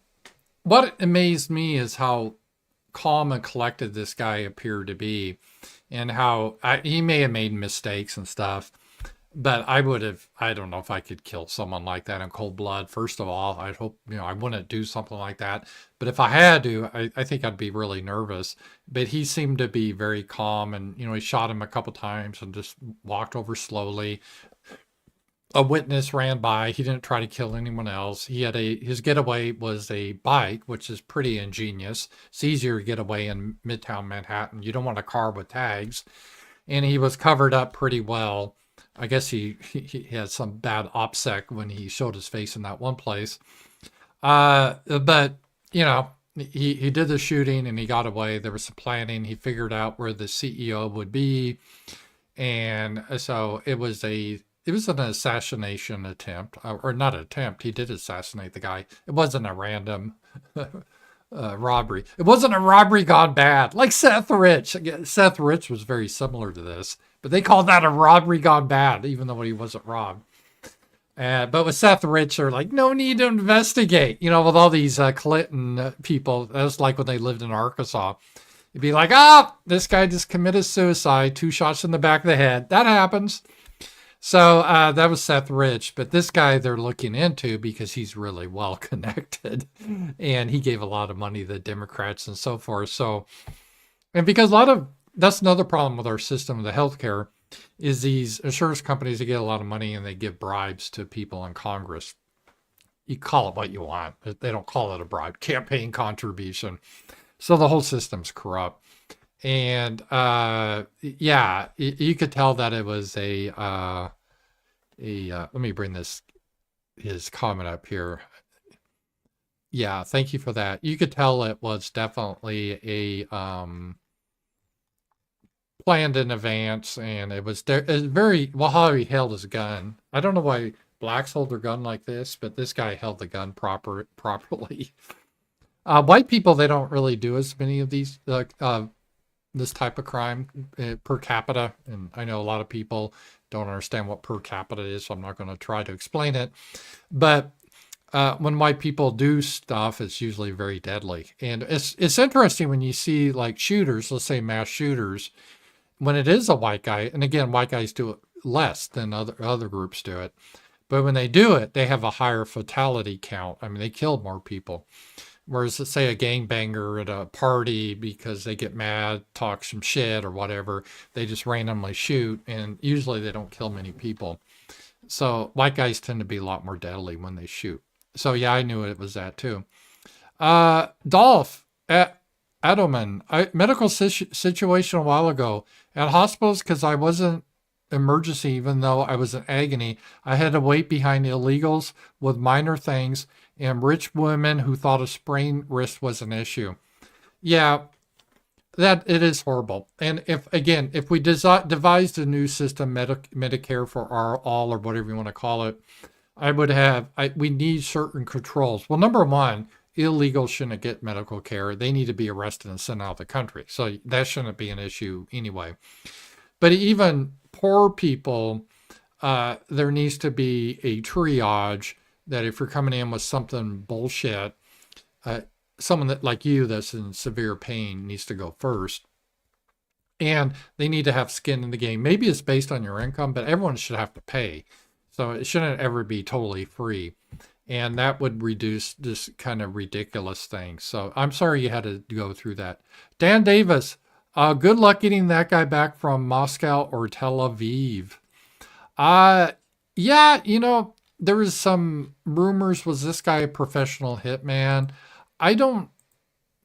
what amazed me is how calm and collected this guy appeared to be. and how he may have made mistakes and stuff. But I don't know if I could kill someone like that in cold blood. First of all, I'd hope, I wouldn't do something like that. But if I had to, I think I'd be really nervous. But he seemed to be very calm, and, he shot him a couple times and just walked over slowly. A witness ran by. He didn't try to kill anyone else. His getaway was a bike, which is pretty ingenious. It's easier to get away in Midtown Manhattan. You don't want a car with tags. And he was covered up pretty well. I guess he had some bad OPSEC when he showed his face in that one place. But, he did the shooting and he got away. There was some planning. He figured out where the CEO would be. And so it was an assassination attempt, or not attempt. He did assassinate the guy. It wasn't a random robbery. It wasn't a robbery gone bad, like Seth Rich. Seth Rich was very similar to this, but they called that a robbery gone bad, even though he wasn't robbed. But with Seth Rich, they're like, no need to investigate. With all these Clinton people, that's like when they lived in Arkansas. You'd be like, this guy just committed suicide, 2 shots in the back of the head. That happens. So that was Seth Rich, but this guy they're looking into because he's really well connected, and he gave a lot of money to the Democrats and so forth. So, and because that's another problem with our system of the healthcare, is these insurance companies that get a lot of money and they give bribes to people in Congress. You call it what you want, but they don't call it a bribe, campaign contribution. So the whole system's corrupt. And you could tell that it was let me bring his comment up here. Yeah, thank you for that. You could tell it was definitely a planned in advance, and it was very well how he held his gun. I don't know why blacks hold their gun like this, but this guy held the gun properly. White people, they don't really do as many of these this type of crime per capita. And I know a lot of people don't understand what per capita is, so I'm not going to try to explain it. But when white people do stuff, it's usually very deadly. And it's interesting when you see like shooters, let's say mass shooters, when it is a white guy, and again, white guys do it less than other groups do it. But when they do it, they have a higher fatality count. I mean, they killed more people. Whereas, let's say a gangbanger at a party because they get mad, talk some shit or whatever, they just randomly shoot, and usually they don't kill many people. So white guys tend to be a lot more deadly when they shoot. So yeah, I knew it was that too. Dolph Edelman, medical situation a while ago at hospitals because I wasn't emergency, even though I was in agony. I had to wait behind illegals with minor things and rich women who thought a sprained wrist was an issue. Yeah, that it is horrible. And if we devised a new system, Medicare for all or whatever you want to call it, we need certain controls. Well, number one, illegals shouldn't get medical care. They need to be arrested and sent out of the country. So that shouldn't be an issue anyway. But even poor people, there needs to be a triage that if you're coming in with something bullshit, someone that like you that's in severe pain needs to go first. And they need to have skin in the game. Maybe it's based on your income, but everyone should have to pay. So it shouldn't ever be totally free. And that would reduce this kind of ridiculous thing. So I'm sorry you had to go through that. Dan Davis, good luck getting that guy back from Moscow or Tel Aviv. There was some rumors. Was this guy a professional hitman? I don't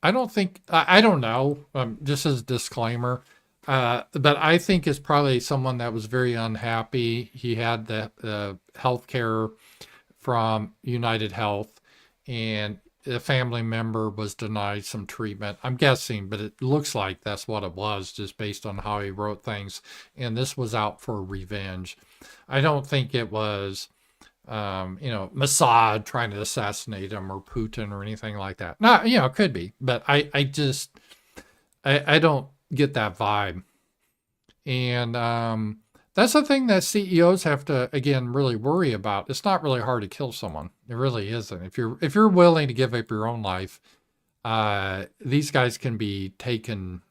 know. Just as a disclaimer. But I think it's probably someone that was very unhappy. He had the health care from United Health, and a family member was denied some treatment. I'm guessing, but it looks like that's what it was, just based on how he wrote things. And this was out for revenge. I don't think it was, Mossad trying to assassinate him or Putin or anything like that. No, it could be, but I don't get that vibe. And that's the thing that CEOs have to, again, really worry about. It's not really hard to kill someone. It really isn't. If you're willing to give up your own life, these guys can be taken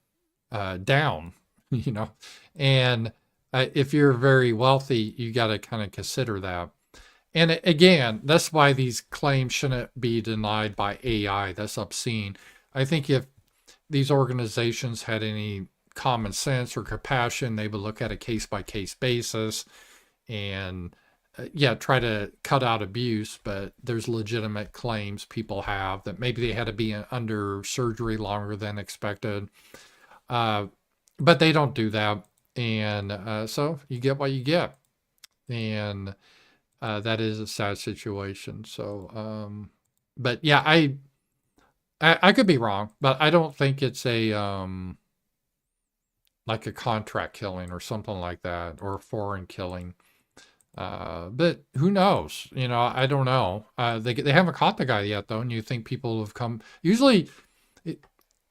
down. you know, and if you're very wealthy, you got to kind of consider that. And again, that's why these claims shouldn't be denied by AI. That's obscene. I think if these organizations had any common sense or compassion, they would look at a case by case basis and yeah, try to cut out abuse. But there's legitimate claims people have that maybe they had to be under surgery longer than expected. But they don't do that. And so you get what you get. And that is a sad situation. So, but yeah, I could be wrong, but I don't think it's a like a contract killing or something like that, or a foreign killing. But who knows? You know, I don't know. They haven't caught the guy yet, though, and you think people have come. Usually,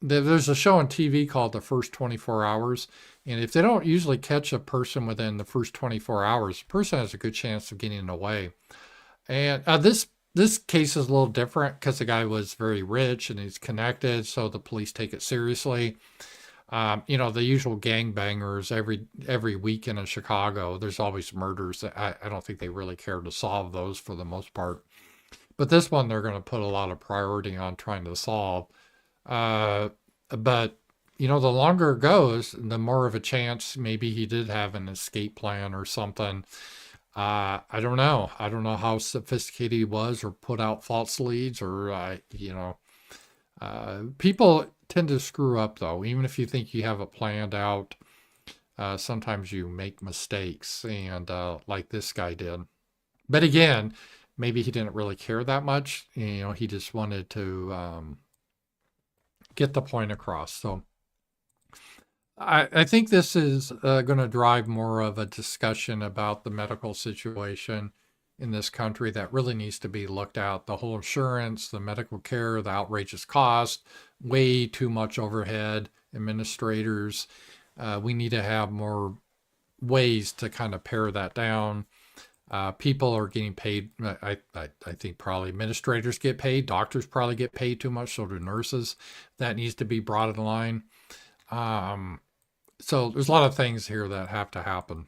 there's a show on TV called The First 24 Hours, and if they don't usually catch a person within the first 24 hours, the person has a good chance of getting away. And this case is a little different because the guy was very rich and he's connected, so the police take it seriously. You know, the usual gangbangers every weekend in Chicago, there's always murders. I don't think they really care to solve those for the most part. But this one, they're going to put a lot of priority on trying to solve. But, you know, the longer it goes, the more of a chance maybe he did have an escape plan or something. I don't know. I don't know how sophisticated he was or put out false leads or, you know, people tend to screw up though. Even if you think you have it planned out, sometimes you make mistakes and, like this guy did. But again, maybe he didn't really care that much. You know, he just wanted to, get the point across. So I think this is going to drive more of a discussion about the medical situation in this country that really needs to be looked at. The whole insurance, the medical care, the outrageous cost, way too much overhead, administrators. We need to have more ways to kind of pare that down. People are getting paid. I think probably administrators get paid. Doctors probably get paid too much. So do nurses. That needs to be brought in line. So there's a lot of things here that have to happen.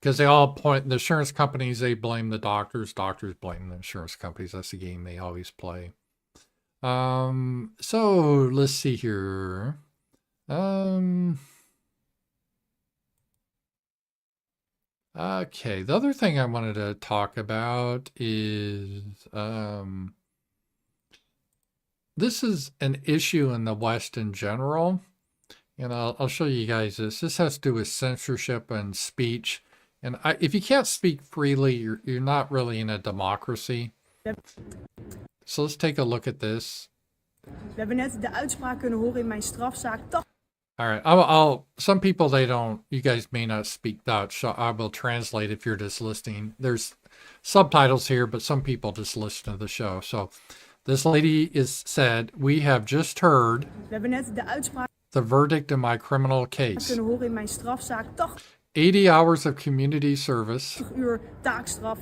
Because they all point, the insurance companies, they blame the doctors. Doctors blame the insurance companies. That's the game they always play. So let's see here. Okay, the other thing I wanted to talk about is this is an issue in the West in general. And I'll show you guys this. This has to do with censorship and speech. And if you can't speak freely, you're not really in a democracy. So let's take a look at this. We hebben net de uitspraak kunnen horen in mijn strafzaak. All right, some people, you guys may not speak Dutch, so I will translate if you're just listening. There's subtitles here, but some people just listen to the show. So this lady said, we have just heard We hebben net de uitspraak the verdict in my criminal case. kunnen horen in mijn strafzaak. 80 hours of community service 80 uur taakstraf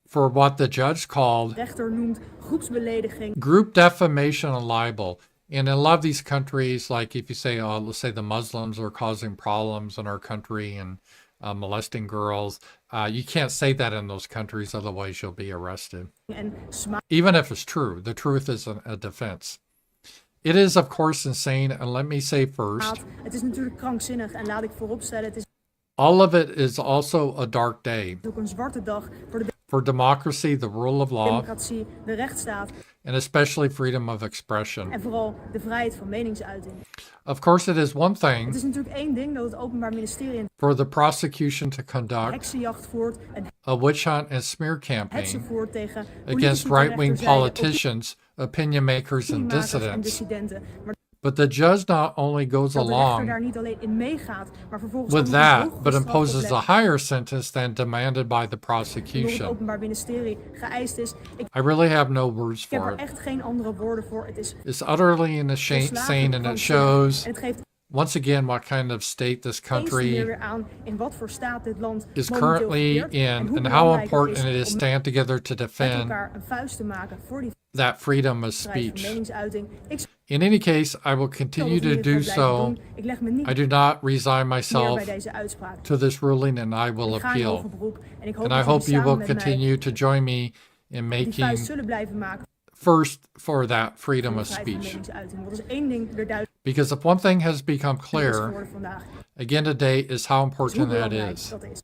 for what the judge called rechter noemt groepsbelediging. Group defamation and libel. And in a lot of these countries, like if you say, let's say the Muslims are causing problems in our country and molesting girls, you can't say that in those countries, otherwise you'll be arrested. Even if it's true, the truth is a defense. It is, of course, insane. And let me say first, Het is natuurlijk krankzinnig en laat ik vooropstellen, het is all of it is also a dark day ook een zwarte dag voor de for democracy, the rule of law, democratie, de rechtsstaat and especially freedom of expression. en vooral de vrijheid van meningsuiting. Of course, it is one Het thing is natuurlijk één ding dat het Openbaar Ministerie een for the prosecution to conduct heksenjacht voert en a witch hunt and smear hetsen campaign voert tegen against politici, right-wing terechtterzijde, politicians, opinion makers, and opiniemakers en dissidents. dissidenten. Maar But the judge not only goes dat de rechter along daar niet alleen in meegaat, maar vervolgens with ook nog een that, hogere but straf imposes a oplegt. higher sentence than demanded by the Door het prosecution. Openbaar Ministerie geëist is. Ik I really have no words heb for er it. echt geen andere woorden voor. Het is It's utterly insane, volslagen and it krankzinnig. shows En het geeft once again what kind of state this Eens meer country weer aan in wat voor staat dit land is momenteel currently verkeert in en hoe and how belangrijk het important is it is om stand together to met defend elkaar een vuist te maken voor die that freedom of vrijheid van speech. meningsuiting. Ik In any case, I will zal continue dat to hier do gewoon blijven so. doen. Ik leg me niet I do not resign neer myself bij deze uitspraak. to this ruling, and I will Ik ga in hoger appeal. beroep en ik hoop And I dat hope jullie you samen will met mij continue to join me in die vuist making zullen blijven maken first for that freedom voor of de vrijheid van speech. meningsuiting. Want er is één ding weer duidelijk Because if one thing has become is clear geworden vandaag. again today is how Dus hoe important that belangrijk is. dat is.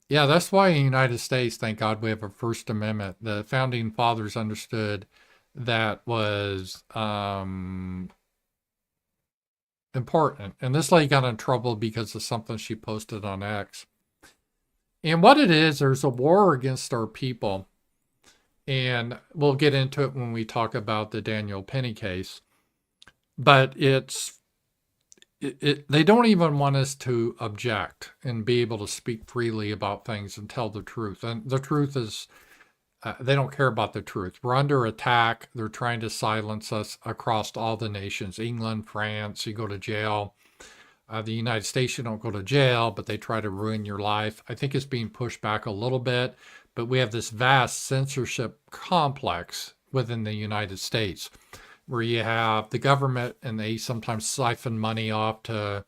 Yeah, that's why in the United States, thank God, we have a First Amendment. The founding fathers understood that was important. And this lady got in trouble because of something she posted on X. And what it is, there's a war against our people. And we'll get into it when we talk about the Daniel Penny case. But they don't even want us to object and be able to speak freely about things and tell the truth. And the truth is, they don't care about the truth. We're under attack. They're trying to silence us across all the nations. England, France, you go to jail. The United States, you don't go to jail, but they try to ruin your life. I think it's being pushed back a little bit, but we have this vast censorship complex within the United States where you have the government and they sometimes siphon money off to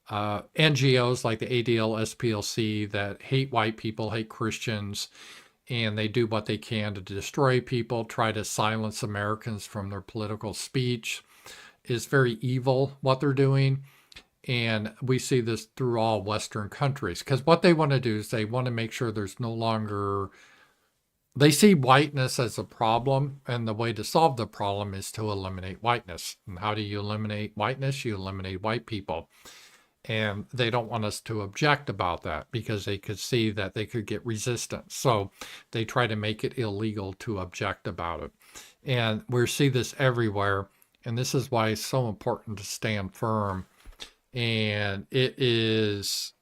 NGOs like the ADL, SPLC that hate white people, hate Christians, and they do what they can to destroy people, try to silence Americans from their political speech. It's very evil what they're doing. And we see this through all Western countries because what they want to do is they want to make sure there's no longer, they see whiteness as a problem. And the way to solve the problem is to eliminate whiteness. And how do you eliminate whiteness? You eliminate white people. And they don't want us to object about that because they could see that they could get resistance. So they try to make it illegal to object about it. And we see this everywhere. And this is why it's so important to stand firm. And it is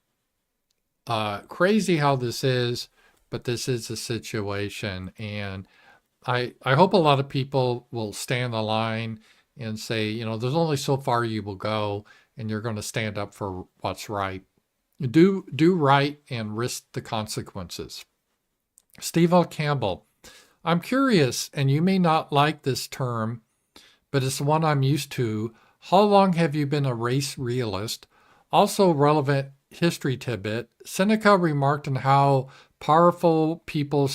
crazy how this is, but this is a situation. And I hope a lot of people will stand the line and say, you know, there's only so far you will go, and you're going to stand up for what's right. Do right and risk the consequences. Steve L. Campbell, I'm curious, and you may not like this term, but it's the one I'm used to. How long have you been a race realist? Also relevant history tidbit. Seneca remarked on how powerful people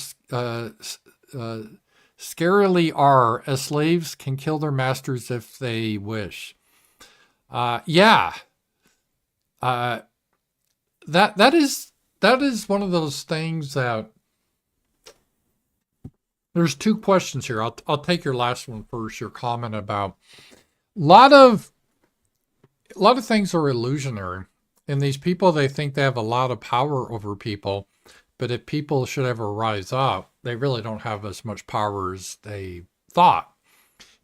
scarily are, as slaves can kill their masters if they wish. That is one of those things that there's two questions here. I'll take your last one first. Your comment about a lot of things are illusionary, and these people, they think they have a lot of power over people, but if people should ever rise up, they really don't have as much power as they thought.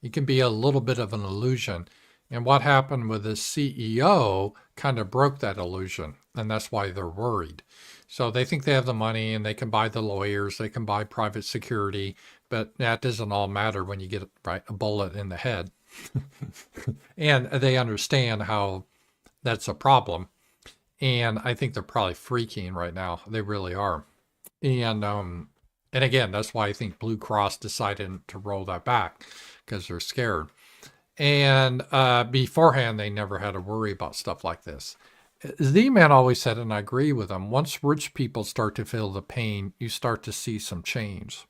It can be a little bit of an illusion. And what happened with this CEO kind of broke that illusion, and that's why they're worried. So they think they have the money and they can buy the lawyers, they can buy private security, but that doesn't all matter when you get a bullet in the head. And they understand how that's a problem. And I think they're probably freaking right now. They really are. And again, that's why I think Blue Cross decided to roll that back, because they're scared. And beforehand, they never had to worry about stuff like this. Z-Man always said, and I agree with him, once rich people start to feel the pain, you start to see some change.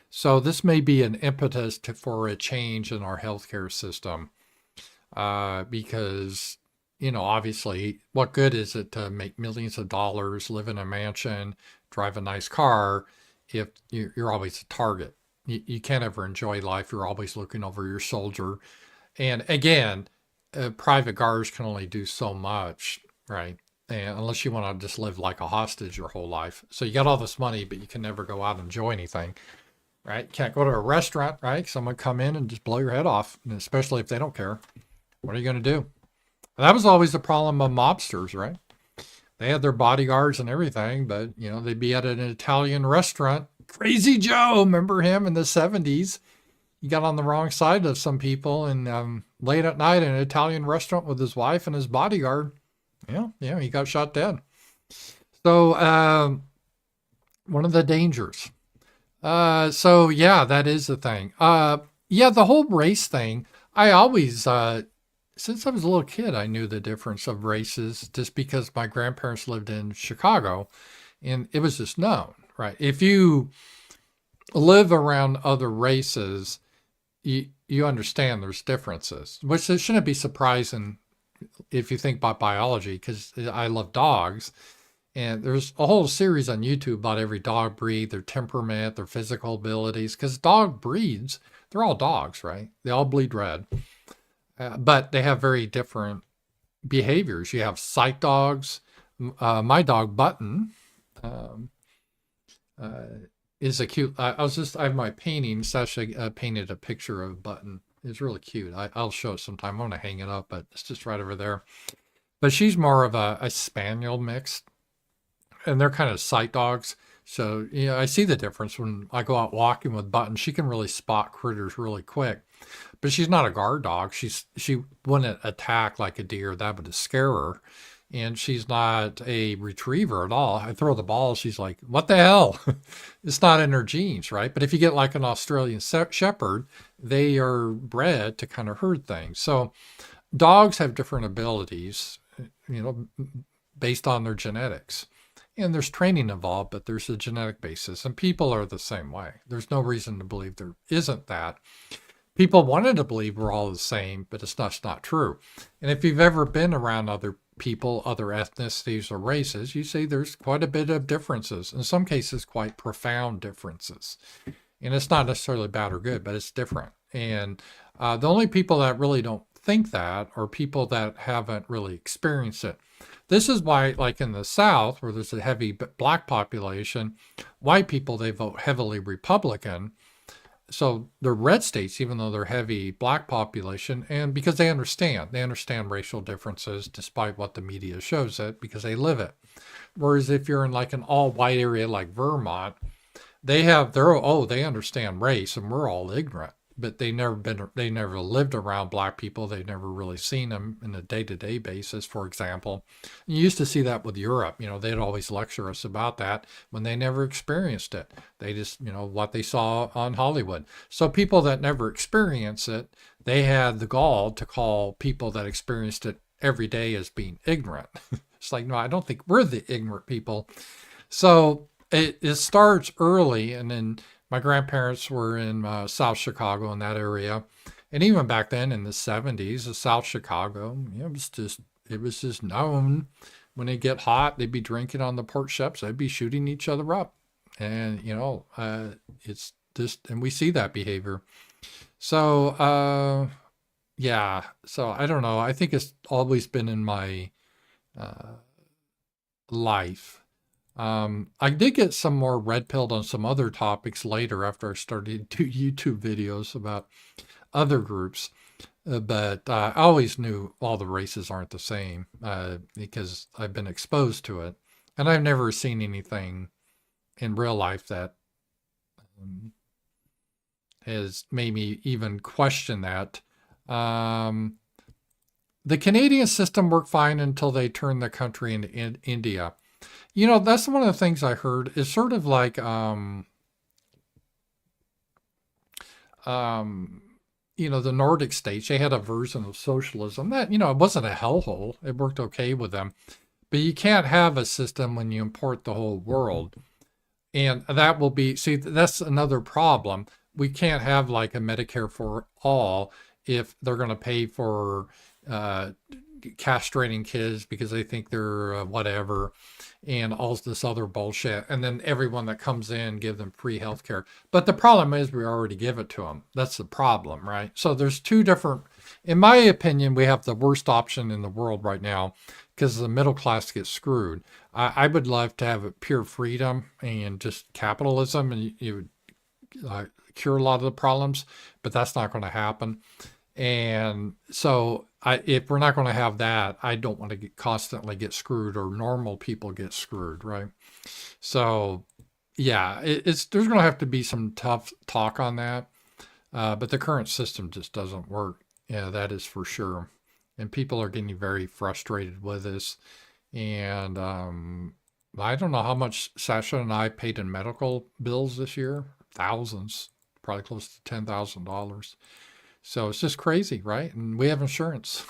So this may be an impetus for a change in our healthcare system, because, you know, obviously, what good is it to make millions of dollars, live in a mansion, drive a nice car, if you're always a target? You can't ever enjoy life. You're always looking over your shoulder. And again, private cars can only do so much, right? And unless you want to just live like a hostage your whole life. So you got all this money, but you can never go out and enjoy anything. Right? Can't go to a restaurant, right? Someone come in and just blow your head off, and especially if they don't care. What are you going to do? That was always the problem of mobsters, right? They had their bodyguards and everything, but, you know, they'd be at an Italian restaurant. Crazy Joe, remember him in the 70s? he got on the wrong side of some people and late at night in an Italian restaurant with his wife and his bodyguard. Yeah, he got shot dead. So one of the dangers. So yeah, that is the thing. Yeah, the whole race thing. I always, since I was a little kid, I knew the difference of races just because my grandparents lived in Chicago, and it was just known, right? If you live around other races, you understand there's differences, which it shouldn't be surprising if you think about biology, because I love dogs. And there's a whole series on YouTube about every dog breed, their temperament, their physical abilities, because dog breeds, they're all dogs, right? They all bleed red, but they have very different behaviors. You have sight dogs. My dog, Button, is a cute, I have my painting, Sasha painted a picture of Button. It's really cute. I'll show it sometime. I'm going to hang it up, but it's just right over there. But she's more of a spaniel mixed, and they're kind of sight dogs. So, I see the difference when I go out walking with Button. She can really spot critters really quick, but she's not a guard dog. She wouldn't attack like a deer. That would scare her. And she's not a retriever at all. I throw the ball. She's like, what the hell? It's not in her genes, right? But if you get like an Australian Shepherd, they are bred to kind of herd things. So dogs have different abilities, based on their genetics. And there's training involved, but there's a genetic basis. And people are the same way. There's no reason to believe there isn't that. People wanted to believe we're all the same, but it's not true. And if you've ever been around other people, other ethnicities or races, you see there's quite a bit of differences. In some cases, quite profound differences. And it's not necessarily bad or good, but it's different. And the only people that really don't think that are people that haven't really experienced it. This is why, like in the South, where there's a heavy black population, white people, they vote heavily Republican. So they're red states, even though they're heavy black population, and because they understand racial differences despite what the media shows it, because they live it. Whereas if you're in like an all white area like Vermont, they understand race, and we're all ignorant, but they never lived around black people. They've never really seen them in a day-to-day basis, for example. You used to see that with Europe. They'd always lecture us about that when they never experienced it. They just, what they saw on Hollywood. So people that never experience it, they had the gall to call people that experienced it every day as being ignorant. It's like, no, I don't think we're the ignorant people. So it starts early, and then my grandparents were in South Chicago, in that area. And even back then in the 70s, South Chicago, it was just known when it get hot, they'd be drinking on the porch steps. They'd be shooting each other up. And, it's just, and we see that behavior. So, yeah. So I don't know. I think it's always been in my life. I did get some more red pilled on some other topics later after I started to do YouTube videos about other groups. But I always knew all the races aren't the same because I've been exposed to it. And I've never seen anything in real life that has made me even question that. The Canadian system worked fine until they turned the country into India. That's one of the things I heard. It's sort of like, the Nordic states, they had a version of socialism that, it wasn't a hellhole. It worked okay with them. But you can't have a system when you import the whole world. And that will be, see, that's another problem. We can't have like a Medicare for all if they're going to pay for castrating kids because they think they're whatever, and all this other bullshit. And then everyone that comes in, give them free health care. But the problem is we already give it to them. That's the problem, right? So there's two different, in my opinion, we have the worst option in the world right now because the middle class gets screwed. I would love to have pure freedom and just capitalism, and you would cure a lot of the problems, but that's not going to happen. And so if we're not going to have that, I don't want to constantly get screwed, or normal people get screwed, right? So yeah, there's going to have to be some tough talk on that. But the current system just doesn't work. Yeah, that is for sure. And people are getting very frustrated with this. And I don't know how much Sasha and I paid in medical bills this year. Thousands, probably close to $10,000. So it's just crazy, right? And we have insurance.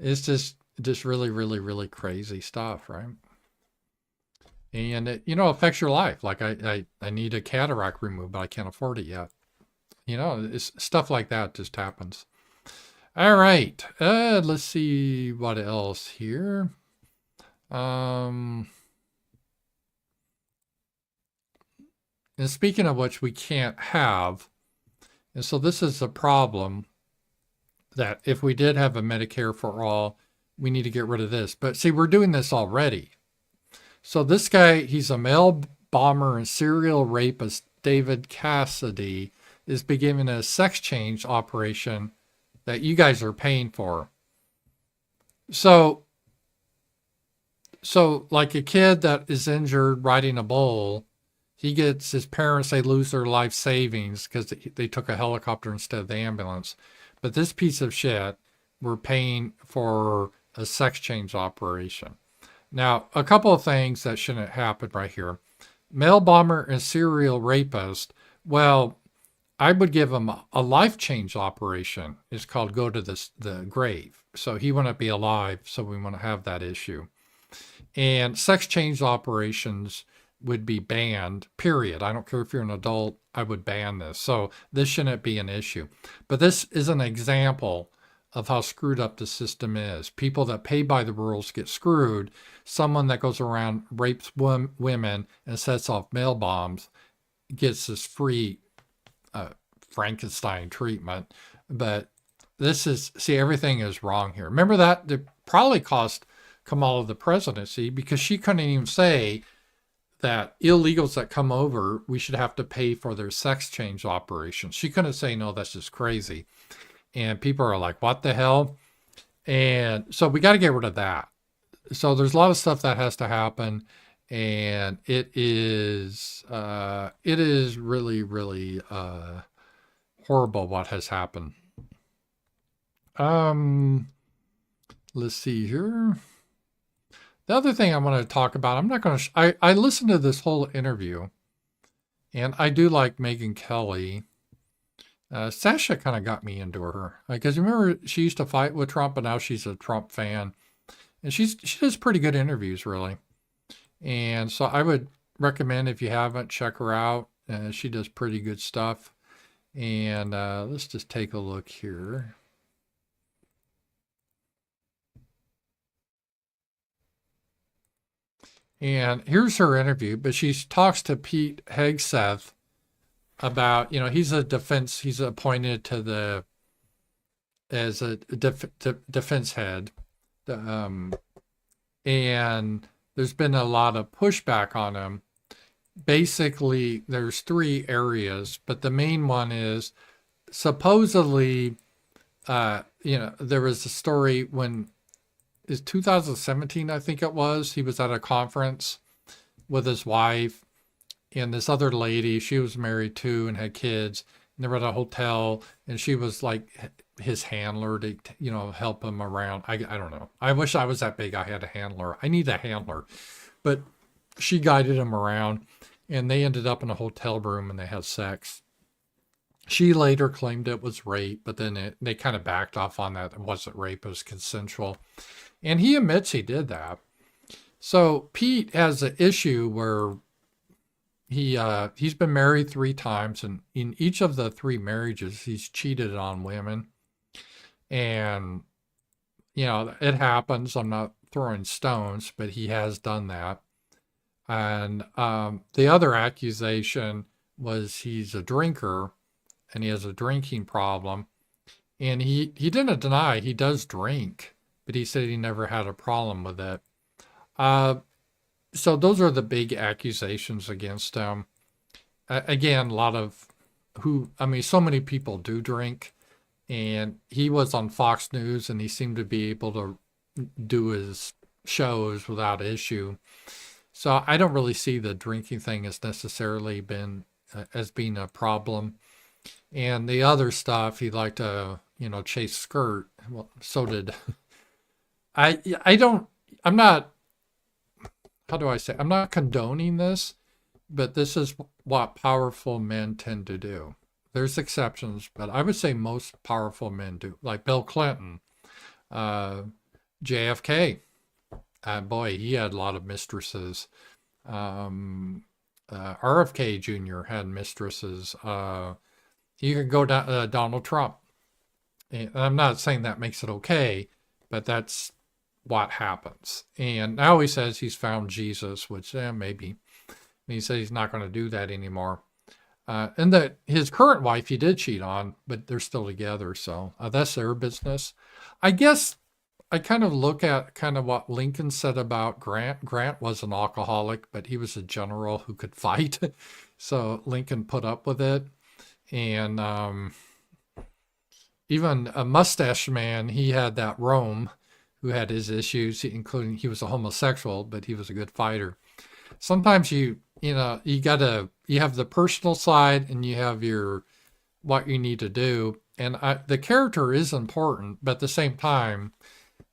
It's just really, really, really crazy stuff, right? And it, affects your life. Like I need a cataract removed, but I can't afford it yet. It's stuff like that just happens. All right. Let's see what else here. And speaking of which, we can't have. And so this is a problem that if we did have a Medicare for all, we need to get rid of this. But see, we're doing this already. So this guy, he's a mail bomber and serial rapist, David Cassidy, is beginning a sex change operation that you guys are paying for. So like a kid that is injured riding a bull, his parents, they lose their life savings because they took a helicopter instead of the ambulance. But this piece of shit, we're paying for a sex change operation. Now, a couple of things that shouldn't happen right here. Mail bomber and serial rapist, well, I would give him a life change operation. It's called go to the grave. So he wouldn't be alive, so we want to have that issue. And sex change operations would be banned, period. I don't care if you're an adult, I would ban this. So this shouldn't be an issue. But this is an example of how screwed up the system is. People that pay by the rules get screwed. Someone that goes around, rapes women, and sets off mail bombs gets this free Frankenstein treatment. But everything is wrong here. Remember that? It probably cost Kamala the presidency because she couldn't even say that illegals that come over, we should have to pay for their sex change operations. She couldn't say, no, that's just crazy. And people are like, what the hell? And so we got to get rid of that. So there's a lot of stuff that has to happen. And it is really, really horrible what has happened. Let's see here. The other thing I want to talk about, I'm not going to, I listened to this whole interview, and I do like Megyn Kelly. Sasha kind of got me into her. Because remember, she used to fight with Trump, but now she's a Trump fan. And she does pretty good interviews, really. And so I would recommend, if you haven't, check her out. She does pretty good stuff. And let's just take a look here. And here's her interview, but she talks to Pete Hegseth about, he's appointed to as a defense head. And there's been a lot of pushback on him. Basically, there's 3 areas, but the main one is supposedly, there was a story when, is 2017, I think it was. He was at a conference with his wife and this other lady. She was married too and had kids. And they were at a hotel, and she was like his handler to, help him around. I don't know. I wish I was that big. I had a handler. I need a handler. But she guided him around, and they ended up in a hotel room and they had sex. She later claimed it was rape, but then they kind of backed off on that. It wasn't rape, it was consensual. And he admits he did that. So Pete has an issue where he's been married 3 times, and in each of the 3 marriages, he's cheated on women. And, it happens. I'm not throwing stones, but he has done that. And the other accusation was he's a drinker, and he has a drinking problem. And he didn't deny he does drink, but he said he never had a problem with it. So those are the big accusations against him. Again, so many people do drink, and he was on Fox News, and he seemed to be able to do his shows without issue. So I don't really see the drinking thing as necessarily as being a problem. And the other stuff, he liked to, chase skirt. Well, so did I don't, I'm not, how do I say, I'm not condoning this, but this is what powerful men tend to do. There's exceptions, but I would say most powerful men do, like Bill Clinton, JFK. Boy, he had a lot of mistresses. RFK Jr. had mistresses. You can go down Donald Trump. And I'm not saying that makes it okay, but that's what happens. And now he says he's found Jesus, which maybe. And he said he's not going to do that anymore. And that his current wife he did cheat on, but they're still together. So that's their business. I guess I kind of look at kind of what Lincoln said about Grant. Grant was an alcoholic, but he was a general who could fight. So Lincoln put up with it. And even a mustache man, he had that Rome who had his issues, including he was a homosexual, but he was a good fighter. Sometimes you have the personal side and you have what you need to do. And the character is important, but at the same time,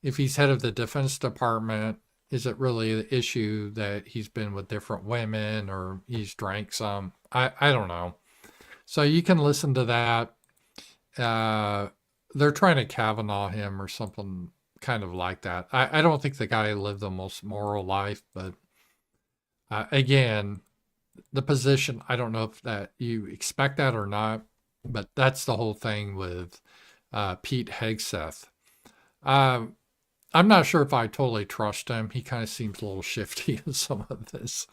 if he's head of the Defense Department, is it really the issue that he's been with different women or he's drank some? I don't know. So you can listen to that. They're trying to Kavanaugh him or something kind of like that. I don't think the guy lived the most moral life, but again, the position, I don't know if that you expect that or not, but that's the whole thing with Pete Hegseth. I'm not sure if I totally trust him. He kind of seems a little shifty in some of this,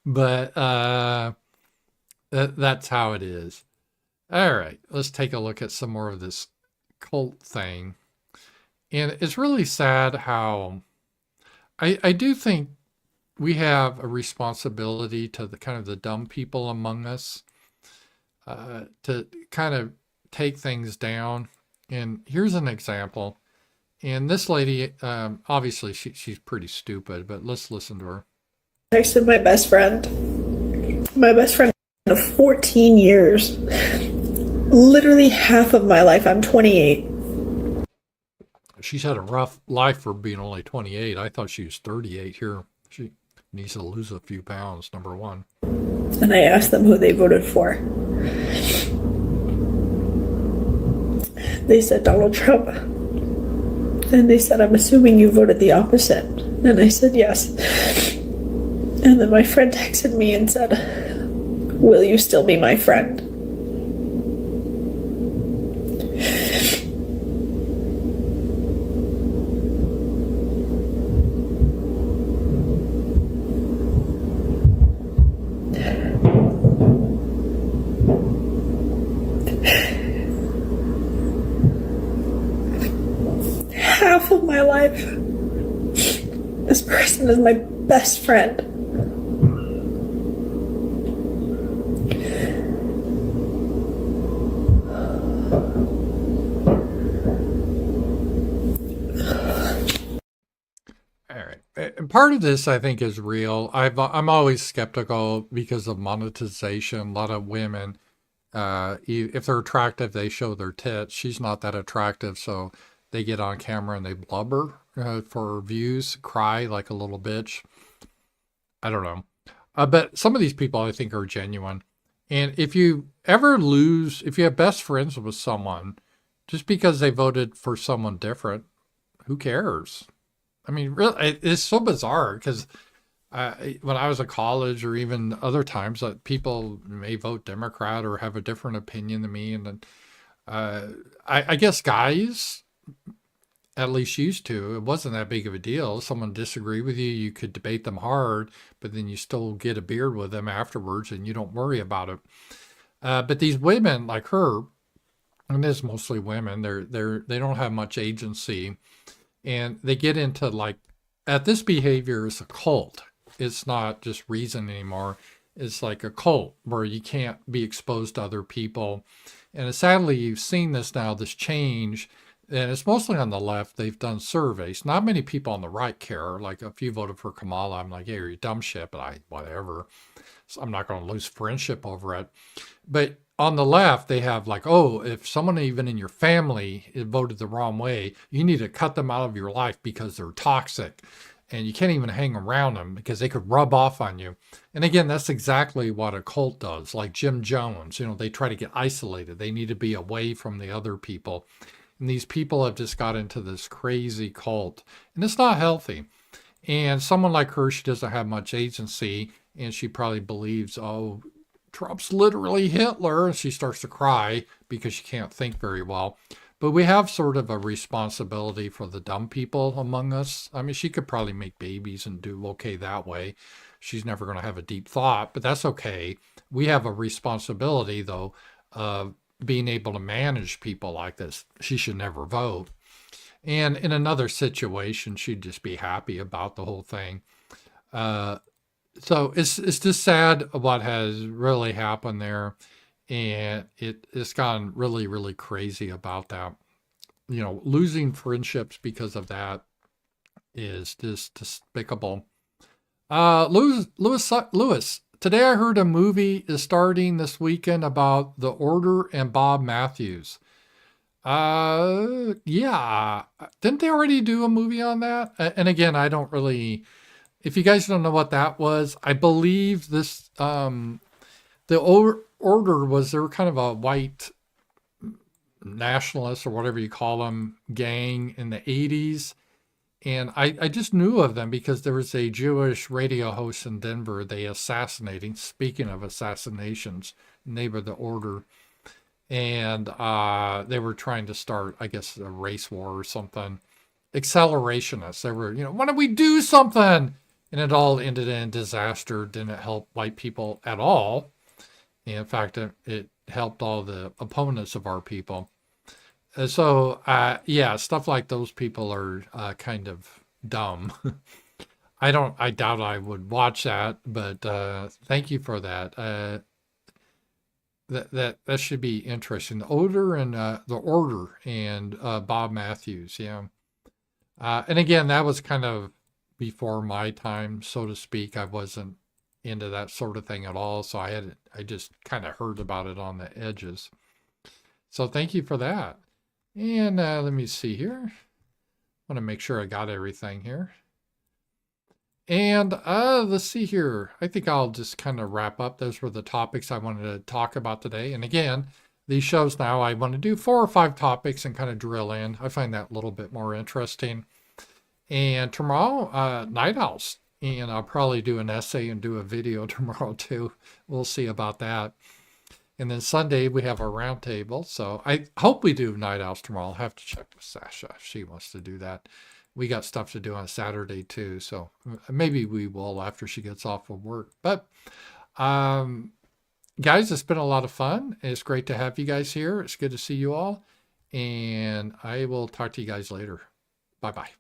but that's how it is. All right, let's take a look at some more of this cult thing. And it's really sad how I do think we have a responsibility to the kind of the dumb people among us to kind of take things down. And here's an example. And this lady, obviously she's pretty stupid, but let's listen to her. Texted my best friend of 14 years. Literally half of my life. I'm 28. She's had a rough life for being only 28. I thought she was 38 here. She needs to lose a few pounds, number one. And I asked them who they voted for. They said Donald Trump. And they said, I'm assuming you voted the opposite. And I said, yes. And then my friend texted me and said, will you still be my friend? Half of my life, this person is my best friend. All right. And part of this, I think, is real. I'm always skeptical because of monetization. A lot of women, if they're attractive, they show their tits. She's not that attractive, so they get on camera and they blubber for views, cry like a little bitch. I don't know. But some of these people I think are genuine. And if you have best friends with someone, just because they voted for someone different, who cares? I mean, really, it's so bizarre because when I was at college or even other times, people may vote Democrat or have a different opinion than me. And then I guess guys at least used to, it wasn't that big of a deal. If someone disagreed with you, you could debate them hard, but then you still get a beer with them afterwards and you don't worry about it. But these women like her, and it's mostly women, they don't have much agency, and they get into this behavior is a cult. It's not just reason anymore. It's like a cult where you can't be exposed to other people. And sadly, you've seen this now, this change. and it's mostly on the left. They've done surveys. Not many people on the right care. Like if you voted for Kamala, I'm like, hey, you're dumb shit, but whatever. So I'm not going to lose friendship over it. But on the left, they have like, oh, if someone even in your family voted the wrong way, you need to cut them out of your life because they're toxic. And you can't even hang around them because they could rub off on you. And again, that's exactly what a cult does. Like Jim Jones, they try to get isolated. They need to be away from the other people. And these people have just got into this crazy cult. And it's not healthy. And someone like her, she doesn't have much agency. And she probably believes, oh, Trump's literally Hitler. And she starts to cry because she can't think very well. But we have sort of a responsibility for the dumb people among us. I mean, she could probably make babies and do okay that way. She's never going to have a deep thought, but that's okay. We have a responsibility, though, of being able to manage people like this. She should never vote. And in another situation, she'd just be happy about the whole thing. So it's just sad what has really happened there. And it's gone really, really crazy about that. Losing friendships because of that is just despicable. Lewis, today I heard a movie is starting this weekend about The Order and Bob Matthews. Yeah. Didn't they already do a movie on that? And again, I don't really, if you guys don't know what that was, I believe this, the Order was, they were kind of a white nationalist or whatever you call them gang in the 80s. And I just knew of them because there was a Jewish radio host in Denver they assassinating. Speaking of assassinations, they were the Order. And they were trying to start, I guess, a race war or something. Accelerationists. They were, why don't we do something? And it all ended in disaster. Didn't help white people at all. In fact, it helped all the opponents of our people. So, yeah, stuff like those people are kind of dumb. I doubt I would watch that, but thank you for that. That should be interesting. The Order and Bob Matthews, yeah. And again, that was kind of before my time, so to speak. I wasn't into that sort of thing at all, so I just kind of heard about it on the edges. So thank you for that. And let me see here. I want to make sure I got everything here. And let's see here. I think I'll just kind of wrap up. Those were the topics I wanted to talk about today. And again, these shows now, I want to do 4 or 5 topics and kind of drill in. I find that a little bit more interesting. And tomorrow, Night Owls. And I'll probably do an essay and do a video tomorrow too. We'll see about that. And then Sunday we have our roundtable. So I hope we do Night Owls tomorrow. I'll have to check with Sasha if she wants to do that. We got stuff to do on Saturday too. So maybe we will after she gets off of work. But guys, it's been a lot of fun. It's great to have you guys here. It's good to see you all. And I will talk to you guys later. Bye-bye.